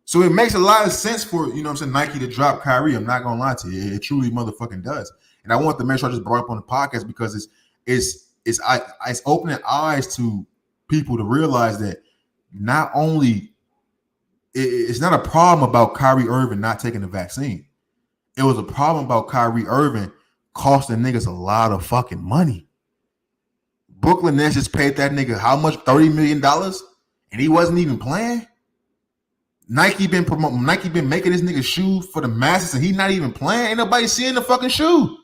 So it makes a lot of sense for, you know what I'm saying, Nike to drop Kyrie. I'm not gonna lie to you. It truly motherfucking does. And I want to make sure I just brought up on the podcast because it's opening eyes to people to realize that not only it's not a problem about Kyrie Irving not taking the vaccine. It was a problem about Kyrie Irving costing niggas a lot of fucking money. Brooklyn Nets just paid that nigga how much? $30 million? And he wasn't even playing? Nike been making this nigga shoes for the masses and he not even playing. Ain't nobody seeing the fucking shoe.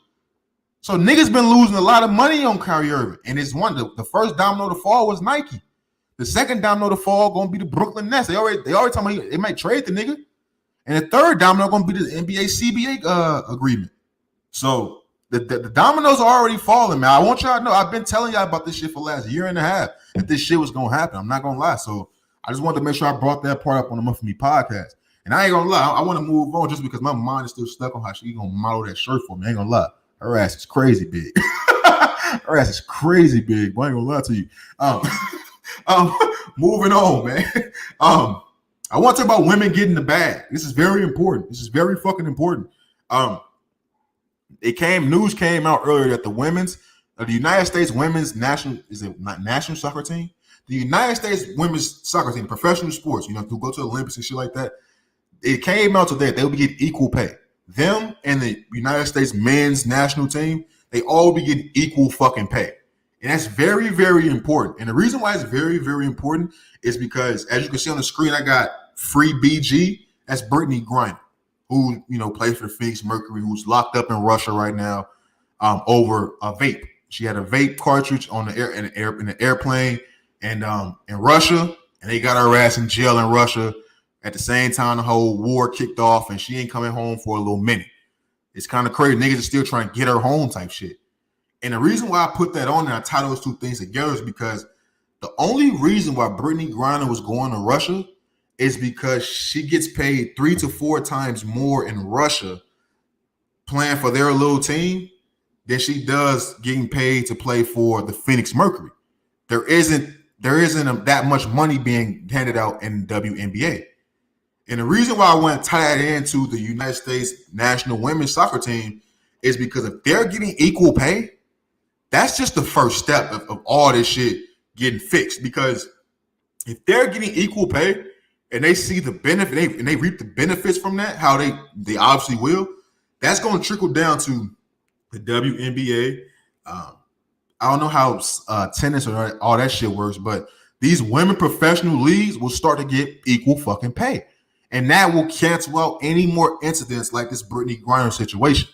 So niggas been losing a lot of money on Kyrie Irving. And it's the first domino to fall was Nike. The second domino to fall gonna be the Brooklyn Nets. They already talking about they might trade the nigga. And the third domino gonna be the NBA CBA agreement. So the dominoes are already falling, man. I want y'all to know I've been telling y'all about this shit for the last year and a half that this shit was gonna happen. I'm not gonna lie. So I just wanted to make sure I brought that part up on the Month for Me podcast. And I ain't gonna lie, I want to move on just because my mind is still stuck on how she gonna model that shirt for me. I ain't gonna lie. Her ass is crazy big. Her ass is crazy big. Boy, I ain't gonna lie to you. Moving on, man. I want to talk about women getting the bag. This is very important. This is very fucking important. News came out earlier that the United States women's national soccer team? The United States women's soccer team, professional sports, to go to the Olympics and shit like that. It came out today that they'll be getting equal pay. Them and the United States men's national team, they all be getting equal fucking pay. And that's very, very important. And the reason why it's very, very important is because, as you can see on the screen, I got Free BG. That's Brittany Griner, who, plays for the Phoenix Mercury, who's locked up in Russia right now over a vape. She had a vape cartridge on in the airplane and in Russia, and they got her ass in jail in Russia. At the same time, the whole war kicked off, and she ain't coming home for a little minute. It's kind of crazy. Niggas are still trying to get her home type shit. And the reason why I put that on and I tie those two things together is because the only reason why Brittany Griner was going to Russia is because she gets paid 3 to 4 times more in Russia playing for their little team than she does getting paid to play for the Phoenix Mercury. There isn't that much money being handed out in the WNBA. And the reason why I want to tie that into the United States national women's soccer team is because if they're getting equal pay, that's just the first step of all this shit getting fixed. Because if they're getting equal pay and they see the benefit and they reap the benefits from that, how they obviously will, that's going to trickle down to the WNBA. I don't know how tennis or all that shit works, but these women professional leagues will start to get equal fucking pay. And that will cancel out any more incidents like this Brittany Griner situation.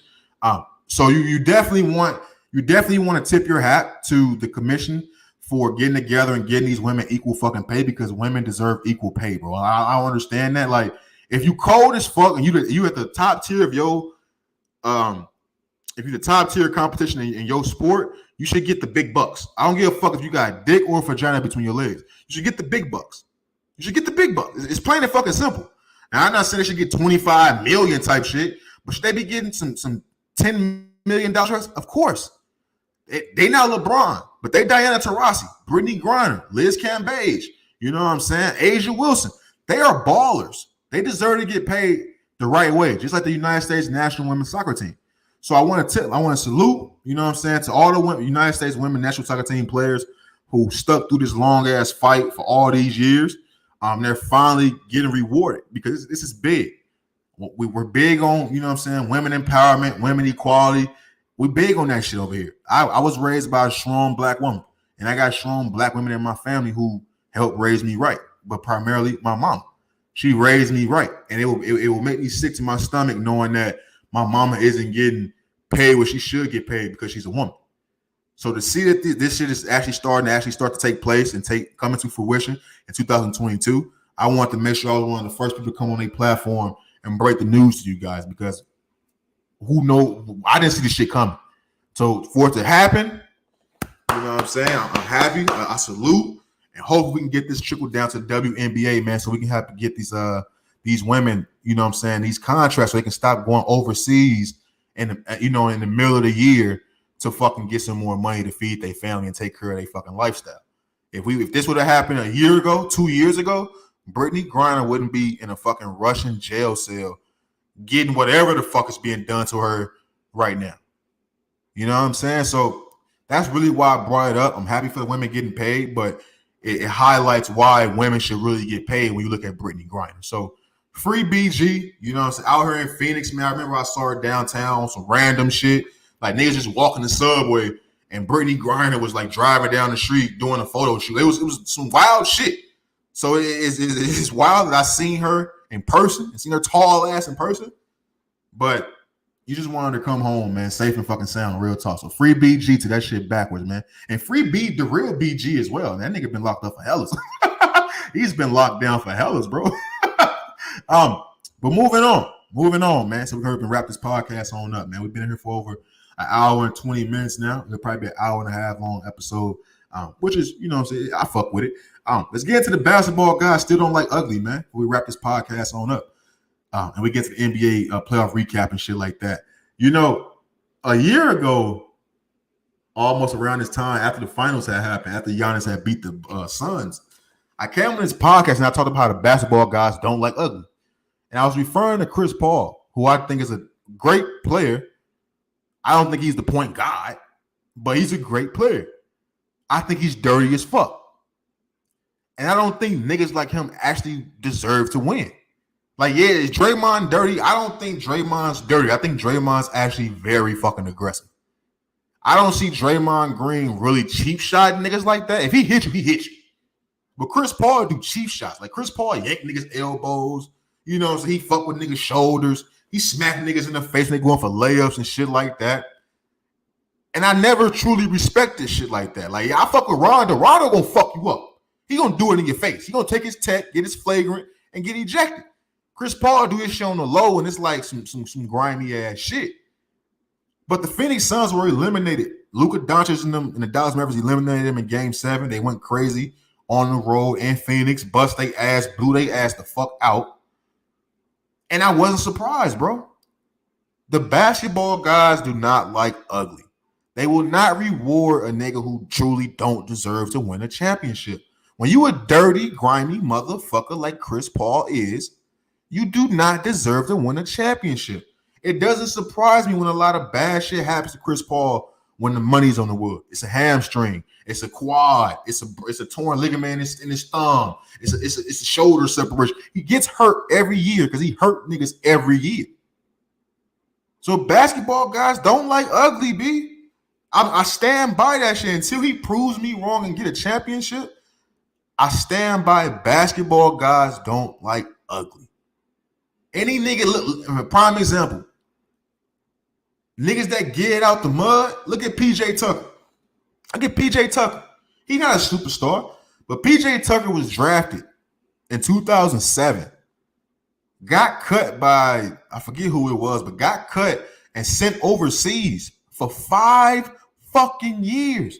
So you definitely want to tip your hat to the commission for getting together and getting these women equal fucking pay, because women deserve equal pay, bro. I don't understand that. Like, if you cold as fuck and you at the top tier of your if you're the top tier competition in your sport, you should get the big bucks. I don't give a fuck if you got a dick or a vagina between your legs. You should get the big bucks. You should get the big bucks. It's plain and fucking simple. Now, I'm not saying they should get 25 million type shit, but should they be getting some $10 million? Of course. They not LeBron, but they Diana Taurasi, Brittany Griner, Liz Cambage, you know what I'm saying? Asia Wilson. They are ballers. They deserve to get paid the right way, just like the United States national women's soccer team. So I want to salute, you know what I'm saying, to all the United States women national soccer team players who stuck through this long ass fight for all these years. They're finally getting rewarded because this is big. We're big on, you know what I'm saying, women empowerment, women equality. We're big on that shit over here. I was raised by a strong black woman, and I got strong black women in my family who helped raise me right, but primarily my mama. She raised me right, and it will make me sick to my stomach knowing that my mama isn't getting paid what she should get paid because she's a woman. So to see that this shit is actually starting to take place and coming to fruition in 2022, I want to make sure I was one of the first people to come on a platform and break the news to you guys, because who knows? I didn't see this shit coming. So for it to happen, you know what I'm saying? I'm happy. I salute, and hopefully we can get this trickle down to the WNBA, man, so we can have to get these women, you know what I'm saying, these contracts so they can stop going overseas in the middle of the year to fucking get some more money to feed their family and take care of their fucking lifestyle. If this would have happened a year ago, 2 years ago, Brittany Griner wouldn't be in a fucking Russian jail cell getting whatever the fuck is being done to her right now. You know what I'm saying? So that's really why I brought it up. I'm happy for the women getting paid, but it highlights why women should really get paid when you look at Brittany Griner. So free BG, you know what I'm saying? Out here in Phoenix, man, I remember I saw her downtown on some random shit. Like niggas just walking the subway and Brittany Griner was like driving down the street doing a photo shoot. It was some wild shit. So it's wild that I seen her in person and seen her tall ass in person. But you just want her to come home, man, safe and fucking sound, real talk. So free BG to that shit backwards, man. And free B, the real BG as well. That nigga been locked up for hellas. He's been locked down for hellas, bro. But moving on, man. So we're going to wrap this podcast on up, man. We've been here for over an hour and 20 minutes now. It'll probably be an hour and a half long episode, which is, you know what I'm saying, I fuck with it. Let's get into the basketball guys still don't like ugly, man. We wrap this podcast on up. And we get to the NBA playoff recap and shit like that. You know, a year ago, almost around this time, after the finals had happened, after Giannis had beat the Suns, I came on this podcast and I talked about how the basketball guys don't like ugly. And I was referring to Chris Paul, who I think is a great player. I don't think he's the point guard, but he's a great player. I think he's dirty as fuck. And I don't think niggas like him actually deserve to win. Like, yeah, is Draymond dirty? I don't think Draymond's dirty. I think Draymond's actually very fucking aggressive. I don't see Draymond Green really cheap shot niggas like that. If he hit you, he hit you. But Chris Paul do cheap shots. Like, Chris Paul yank niggas' elbows. You know, so he fuck with niggas' shoulders. He smack niggas in the face and they going for layups and shit like that. And I never truly respected shit like that. Like, I fuck with Rondo. Rondo gonna fuck you up. He gonna do it in your face. He gonna take his tech, get his flagrant, and get ejected. Chris Paul do his shit on the low, and it's like some grimy ass shit. But the Phoenix Suns were eliminated. Luka Doncic and the Dallas Mavericks eliminated them in Game 7. They went crazy on the road in Phoenix, bust they ass, blew they ass the fuck out. And I wasn't surprised, bro. The basketball guys do not like ugly. They will not reward a nigga who truly don't deserve to win a championship. When you a dirty, grimy motherfucker like Chris Paul is, you do not deserve to win a championship. It doesn't surprise me when a lot of bad shit happens to Chris Paul when the money's on the wood. It's a hamstring. It's a quad. It's a torn ligament in his thumb. It's a shoulder separation. He gets hurt every year because he hurt niggas every year. So basketball guys don't like ugly, B. I stand by that shit until he proves me wrong and get a championship. I stand by basketball guys don't like ugly. Any nigga, prime example, niggas that get out the mud, look at PJ Tucker. Look at PJ Tucker. He's not a superstar, but PJ Tucker was drafted in 2007. Got cut by, I forget who it was, but got cut and sent overseas for 5 fucking years.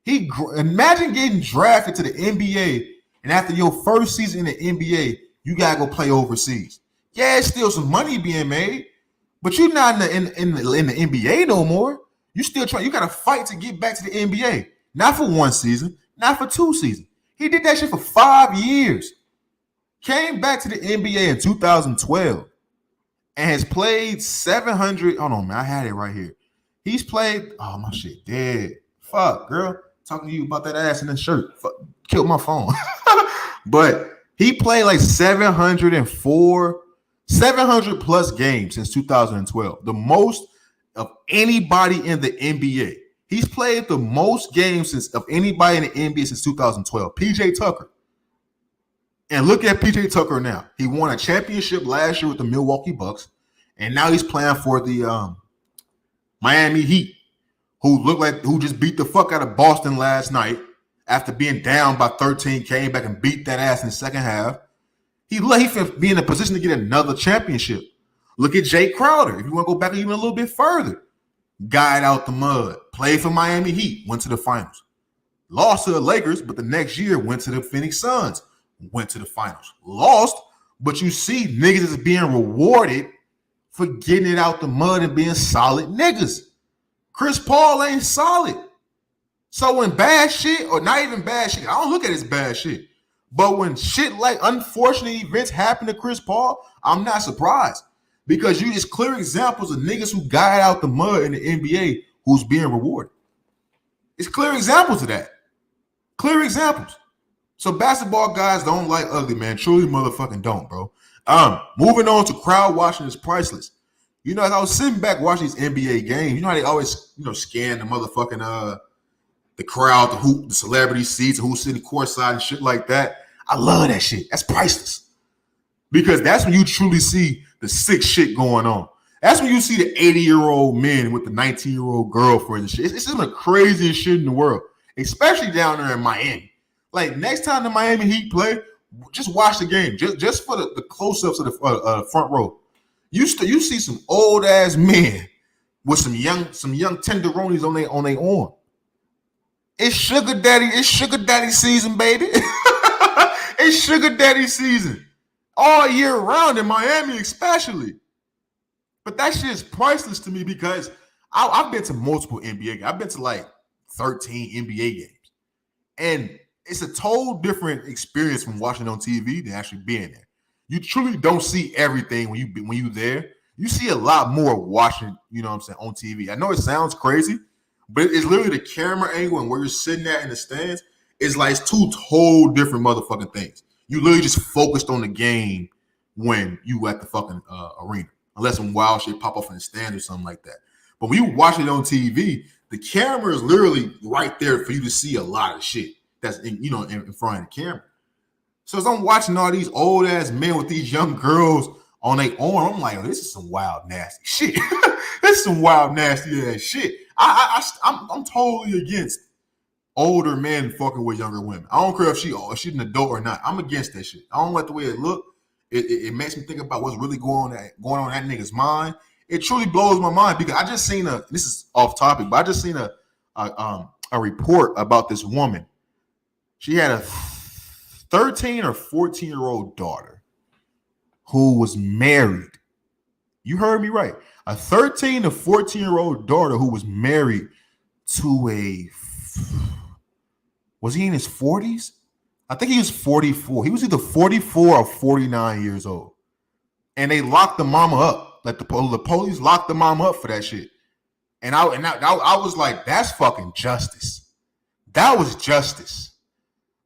Imagine getting drafted to the NBA, and after your first season in the NBA, you gotta go play overseas. Yeah, it's still some money being made, but you're not in the NBA no more. You still trying. You got to fight to get back to the NBA. Not for 1 season, not for 2 seasons. He did that shit for 5 years. Came back to the NBA in 2012 and has played 700. Hold on, man. I had it right here. He's played. Oh, my shit dead. Fuck, girl. Talking to you about that ass in the shirt. Fuck, killed my phone. But he played like 700 plus games since 2012. The most of anybody in the NBA. He's played the most games of anybody in the NBA since 2012. PJ Tucker. And look at PJ Tucker now. He won a championship last year with the Milwaukee Bucks. And now he's playing for the Miami Heat, who just beat the fuck out of Boston last night after being down by 13, came back and beat that ass in the second half. He can be in a position to get another championship. Look at Jay Crowder. If you want to go back even a little bit further, guide out the mud, played for Miami Heat, went to the finals. Lost to the Lakers, but the next year went to the Phoenix Suns, went to the finals. Lost, but you see niggas is being rewarded for getting it out the mud and being solid niggas. Chris Paul ain't solid. So when bad shit, or not even bad shit, I don't look at it as bad shit. But when shit like unfortunate events happen to Chris Paul, I'm not surprised. Because you just clear examples of niggas who got out the mud in the NBA who's being rewarded. It's clear examples of that. Clear examples. So basketball guys don't like ugly, man. Truly motherfucking don't, bro. Moving on to crowd watching is priceless. You know, as I was sitting back watching these NBA games, you know how they always, scan the motherfucking the crowd, the hoop, the celebrity seats, and who's sitting courtside and shit like that. I love that shit. That's priceless. Because that's when you truly see the sick shit going on. That's when you see the 80-year-old men with the 19-year-old girlfriend and shit. It's some of the craziest shit in the world, especially down there in Miami. Like, next time the Miami Heat play, just watch the game. Just for the close-ups of the front row. You see some old-ass men with some young tenderonis on their arm. It's sugar daddy season, baby. It's sugar daddy season. All year round in Miami especially. But that shit is priceless to me because I've been to multiple NBA games. I've been to like 13 NBA games. And it's a total different experience from watching on TV than actually being there. You truly don't see everything when you there. You see a lot more watching, on TV. I know it sounds crazy, but it's literally the camera angle and where you're sitting at in the stands is like it's two total different motherfucking things. You literally just focused on the game when you at the fucking arena. Unless some wild shit pop off in the stands or something like that. But when you watch it on TV, the camera is literally right there for you to see a lot of shit that's in front of the camera. So as I'm watching all these old ass men with these young girls on their arm, I'm like, oh, this is some wild nasty shit. This is some wild nasty ass shit. I'm totally against older men fucking with younger women. I don't care if she's an adult or not. I'm against that shit. I don't like the way it look. It makes me think about what's really going on in that nigga's mind. It truly blows my mind because I just seen this is off topic, but I just seen a report about this woman. She had a 13 or 14-year-old daughter who was married. You heard me right. A 13 to 14-year-old daughter who was married to was he in his 40s? I think he was 44. He was either 44 or 49 years old. And they locked the mama up. Like the police locked the mama up for that shit. And I was like, that's fucking justice. That was justice.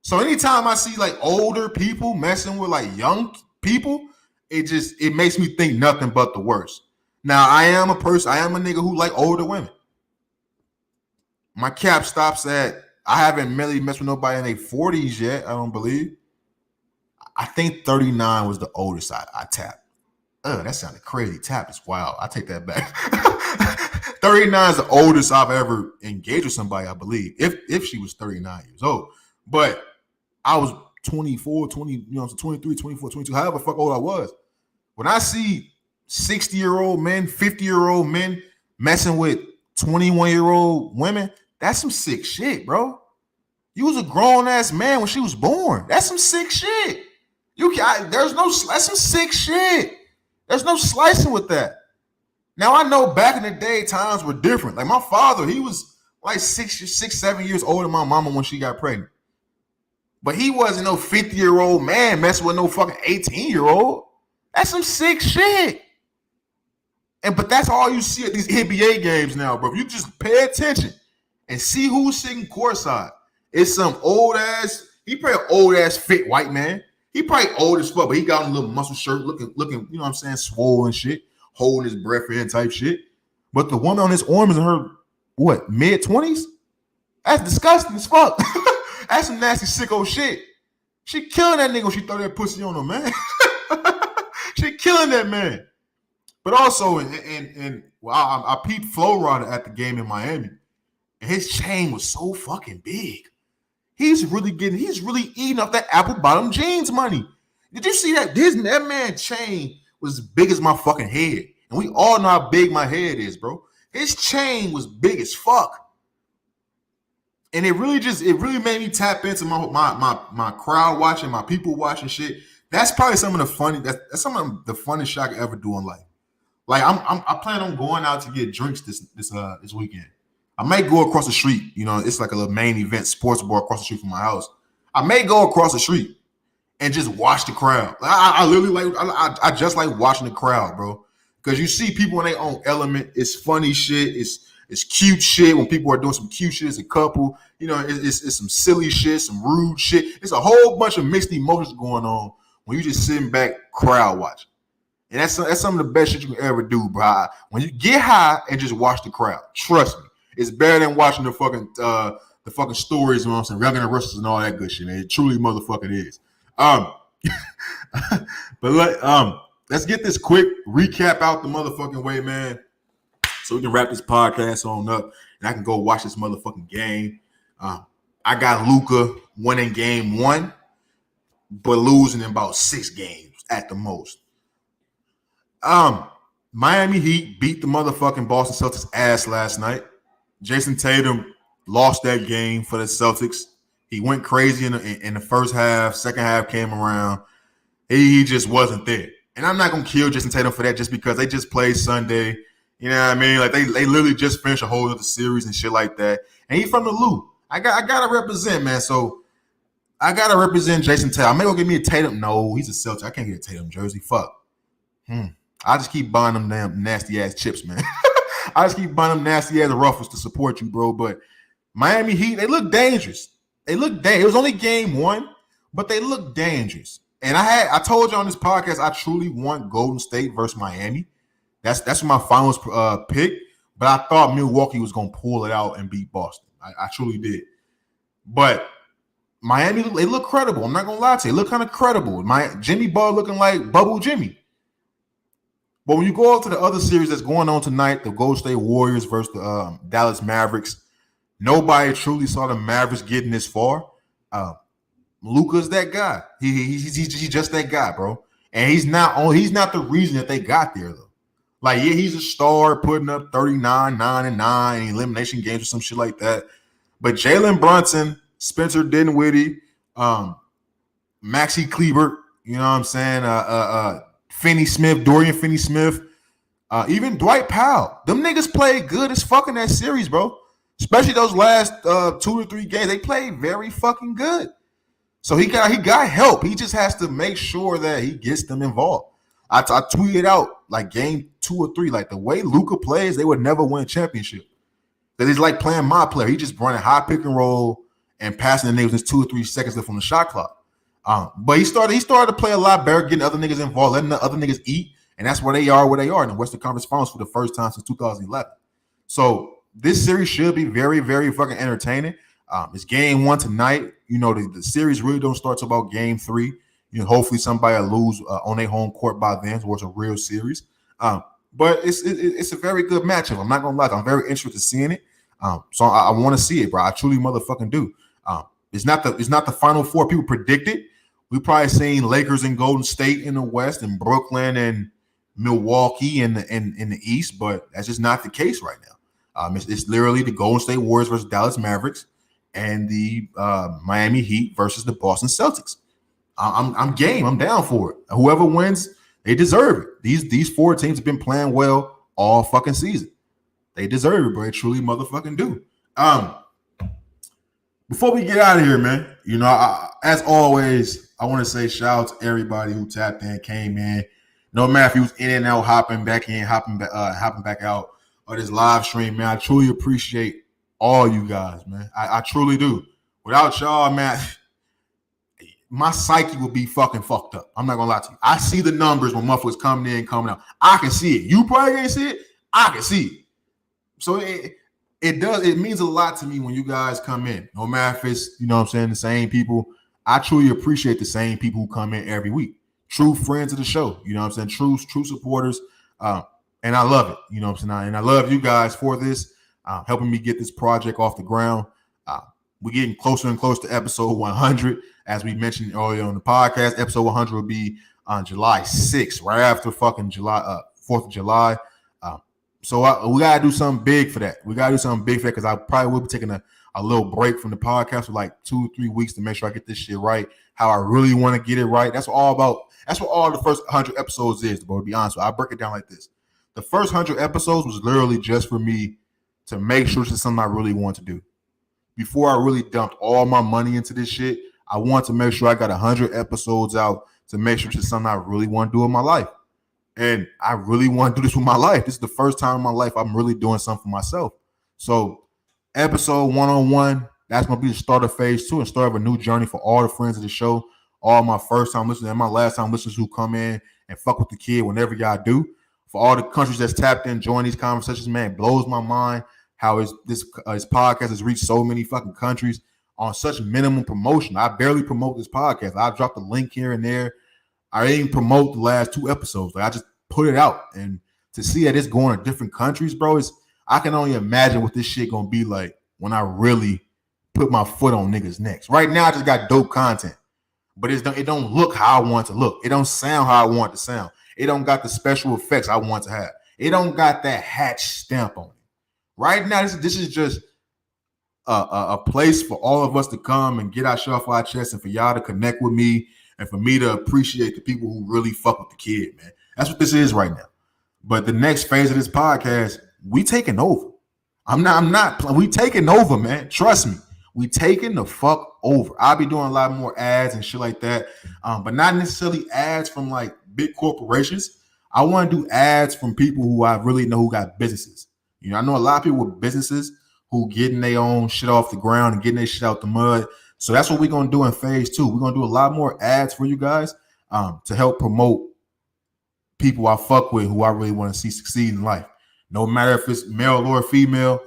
So anytime I see like older people messing with like young people, it makes me think nothing but the worst. Now I am a nigga who like older women. My cap stops at I haven't really messed with nobody in their 40s yet, I don't believe. I think 39 was the oldest I tapped. That sounded crazy. Tap is wild. I take that back. 39 is the oldest I've ever engaged with somebody, I believe, if she was 39 years old. But I was 24, 23, 24, 22, however fuck old I was. When I see 60-year-old men, 50-year-old men messing with 21-year-old women, that's some sick shit, bro. You was a grown-ass man when she was born. That's some sick shit. That's some sick shit. There's no slicing with that. Now, I know back in the day, times were different. Like my father, he was like 7 years older than my mama when she got pregnant. But he wasn't no 50-year-old man messing with no fucking 18-year-old. That's some sick shit. But that's all you see at these NBA games now, bro. If you just pay attention and see who's sitting courtside. It's some he probably an old ass fit white man. He probably old as fuck, but he got on a little muscle shirt, looking, you know what I'm saying, swole and shit, holding his breath in type shit. But the woman on his arm is in her, mid-20s? That's disgusting as fuck. That's some nasty sicko shit. She killing that nigga when she throw that pussy on him, man. She killing that man. But also, I peeped Flo Rida at the game in Miami, and his chain was so fucking big. He's really eating up that apple bottom jeans money. Did you see that? That man's chain was as big as my fucking head. And we all know how big my head is, bro. His chain was big as fuck. And it really made me tap into my crowd watching, my people watching shit. That's probably some of the funnest shit I could ever do in life. Like I plan on going out to get drinks this weekend. I may go across the street. It's like a little main event sports bar across the street from my house. I may go across the street and just watch the crowd. I literally I just like watching the crowd, bro. Because you see people in their own element. It's funny shit. It's cute shit when people are doing some cute shit as a couple. You know, it's some silly shit, some rude shit. It's a whole bunch of mixed emotions going on when you just sitting back crowd watching. And that's some of the best shit you can ever do, bro. When you get high and just watch the crowd, trust me, it's better than watching the fucking stories, you know what I'm saying, Young and the Restless and all that good shit, man. It truly motherfucking is. But let's get this quick recap out the motherfucking way, man, so we can wrap this podcast on up and I can go watch this motherfucking game. I got Luka winning game 1, but losing in about 6 games at the most. Miami Heat beat the motherfucking Boston Celtics ass last night. Jason Tatum lost that game for the Celtics. He went crazy in the first half. Second half came around. He just wasn't there. And I'm not gonna kill Jason Tatum for that just because they just played Sunday. You know what I mean? Like they literally just finished a whole other series and shit like that. And he's from the Lou. I gotta represent, man. So I gotta represent Jason Tatum. I may go get me a Tatum. No, he's a Celtic. I can't get a Tatum jersey. Fuck. I just keep buying them damn nasty ass chips, man. I just keep buying them nasty ass ruffles to support you, bro. But Miami Heat, they look dangerous. It was only game 1, but they look dangerous. And I told you on this podcast, I truly want Golden State versus Miami. That's my finals pick. But I thought Milwaukee was gonna pull it out and beat Boston. I truly did. But Miami, they look credible. I'm not gonna lie to you. They look kind of credible. Jimmy Ball looking like Bubble Jimmy. But when you go out to the other series that's going on tonight, the Golden State Warriors versus the Dallas Mavericks, nobody truly saw the Mavericks getting this far. Luka's that guy. He's just that guy, bro. And he's not the reason that they got there, though. Like, yeah, he's a star putting up 39, 9-9 in elimination games or some shit like that. But Jalen Brunson, Spencer Dinwiddie, Maxi Kleber, you know what I'm saying? Dorian Finney-Smith, even Dwight Powell. Them niggas played good as fuck in that series, bro. Especially those last 2 or 3 games. They played very fucking good. So he got help. He just has to make sure that he gets them involved. I tweeted out like game 2 or 3, like the way Luka plays, they would never win a championship. That he's like playing my player. He just running high pick and roll and passing the niggas with 2 or 3 seconds left on the shot clock. But he started to play a lot better, getting other niggas involved, letting the other niggas eat, and that's where they are in the Western Conference Finals for the first time since 2011. So this series should be very, very fucking entertaining. It's game 1 tonight. You know, the series really don't start till about game 3. You know, hopefully somebody will lose on their home court by then, so it's a real series. But it's a very good matchup. I'm not gonna lie, I'm very interested in seeing it. So I want to see it, bro. I truly motherfucking do. It's not the Final Four people predicted. We probably seen Lakers and Golden State in the West, and Brooklyn and Milwaukee in the East, but that's just not the case right now. It's literally the Golden State Warriors versus Dallas Mavericks and the Miami Heat versus the Boston Celtics. I'm game. I'm down for it. Whoever wins, they deserve it. These 4 teams have been playing well all fucking season. They deserve it, bro. They truly motherfucking do. Before we get out of here, man, you know, as always, I want to say shout out to everybody who tapped in, came in. No matter if he was in and out, hopping back in, hopping back out of this live stream, man. I truly appreciate all you guys, man. I truly do. Without y'all, man, my psyche would be fucking fucked up. I'm not gonna lie to you. I see the numbers when motherfuckers coming in, coming out. I can see it. You probably can't see it. I can see it. So it means a lot to me when you guys come in. No matter if it's, you know what I'm saying, the same people. I truly appreciate the same people who come in every week. True friends of the show. You know what I'm saying? True supporters. And I love it. You know what I'm saying? And I love you guys for this, helping me get this project off the ground. We're getting closer and closer to episode 100. As we mentioned earlier on the podcast, episode 100 will be on July 6th, right after fucking 4th of July. So we got to do something big for that. We got to do something big for that because I probably will be taking a little break from the podcast for like 2 or 3 weeks to make sure I get this shit right, how I really want to get it right. That's what all the first 100 episodes is, bro, to be honest with you. I break it down like this. The first 100 episodes was literally just for me to make sure this is something I really want to do. Before I really dumped all my money into this shit, I want to make sure I got 100 episodes out to make sure this is something I really want to do in my life. And I really want to do this with my life. This is the first time in my life I'm really doing something for myself. So episode 101, that's going to be the start of phase 2 and start of a new journey for all the friends of the show, all my first time listeners and my last time listeners who come in and fuck with the kid whenever y'all do. For all the countries that's tapped in, join these conversations, man, it blows my mind how his podcast has reached so many fucking countries on such minimum promotion. I barely promote this podcast. I dropped a link here and there. I didn't promote the last 2 episodes. Like I just put it out. And to see that it's going to different countries, bro, I can only imagine what this shit gonna be like when I really put my foot on niggas' necks. Right now, I just got dope content, but it don't look how I want it to look. It don't sound how I want it to sound. It don't got the special effects I want to have. It don't got that hatch stamp on it. Right now, this is just a place for all of us to come and get our shit off our chest and for y'all to connect with me and for me to appreciate the people who really fuck with the kid, man. That's what this is right now. But the next phase of this podcast, we taking over. We taking over, man. Trust me. We taking the fuck over. I'll be doing a lot more ads and shit like that, but not necessarily ads from like big corporations. I want to do ads from people who I really know who got businesses. You know, I know a lot of people with businesses who getting their own shit off the ground and getting their shit out the mud. So that's what we're going to do in phase 2. We're going to do a lot more ads for you guys to help promote people I fuck with who I really want to see succeed in life. No matter if it's male or female,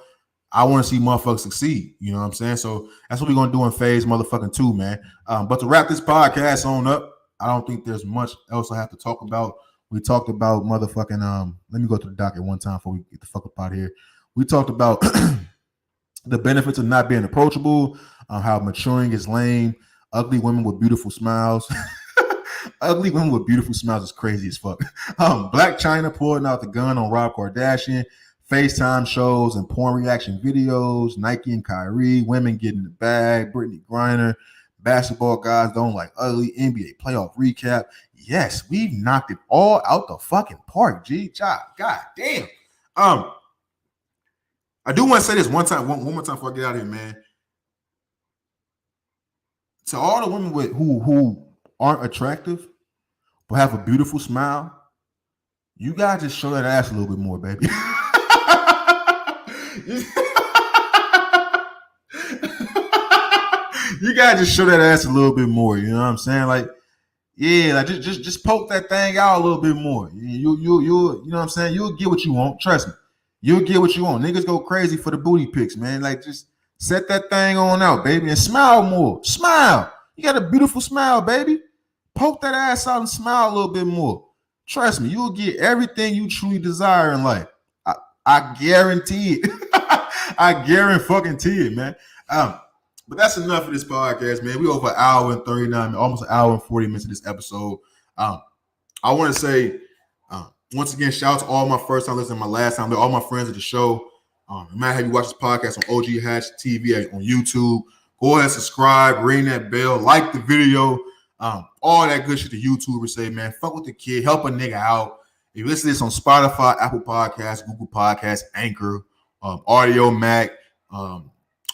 I want to see motherfuckers succeed. You know what I'm saying? So that's what we're going to do in phase motherfucking 2, man. But to wrap this podcast on up, I don't think there's much else I have to talk about. We talked about motherfucking, let me go to the docket one time before we get the fuck up out of here. We talked about the benefits of not being approachable, how maturing is lame, ugly women with beautiful smiles. Ugly women with beautiful smiles is crazy as fuck. Blac Chyna pulling out the gun on Rob Kardashian, FaceTime shows and porn reaction videos, Nike and Kyrie, women getting the bag, Brittany Griner, basketball guys don't like ugly, NBA playoff recap. Yes, we've knocked it all out the fucking park, G. God damn. I do want to say this one more time before I get out of here, man. To all the women who aren't attractive but have a beautiful smile, you gotta just show that ass a little bit more, baby. You gotta just show that ass a little bit more. You know what I'm saying? Like, yeah, like just poke that thing out a little bit more. You know what I'm saying? You'll get what you want. Trust me, you'll get what you want. Niggas go crazy for the booty pics, man. Like, just set that thing on out, baby, and smile more. Smile. You got a beautiful smile, baby. Poke that ass out and smile a little bit more. Trust me, you'll get everything you truly desire in life. I guarantee it. I guarantee it, man. But that's enough of this podcast, man. We over an hour and 39, almost an hour and 40 minutes of this episode. I want to say, once again, shout out to all my first time listeners, my last time, all my friends at the show. No matter how you watch this podcast on OG Hatch TV on YouTube, go ahead and subscribe, ring that bell, like the video, all that good shit the YouTubers say, man. Fuck with the kid, help a nigga out. If you listen to this on Spotify, Apple Podcasts, Google Podcasts, Anchor, Audio Mac,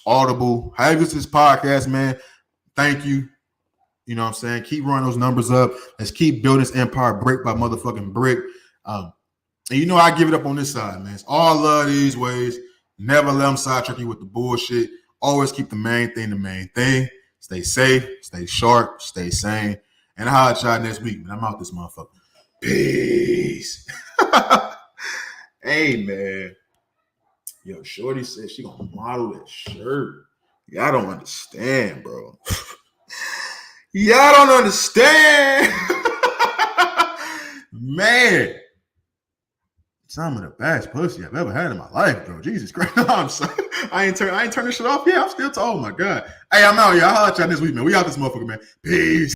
Audible, however you listen to this podcast, man, thank you. You know what I'm saying? Keep running those numbers up. Let's keep building this empire brick by motherfucking brick. And you know I give it up on this side, man. It's all love these ways. Never let them sidetrack you with the bullshit. Always keep the main thing the main thing. Stay safe, stay sharp, stay sane. And I'll holler at y'all next week, man. I'm out this motherfucker. Peace. Hey, man. Yo, Shorty said she gonna model that shirt. Y'all don't understand, bro. Y'all don't understand. Man. Some of the best pussy I've ever had in my life, bro. Jesus Christ. No, I'm sorry. I ain't turn this shit off. Yeah, I'm still talking. Oh my God. Hey, I'm out here. I'll holler at y'all this week, man. We out this motherfucker, man. Peace.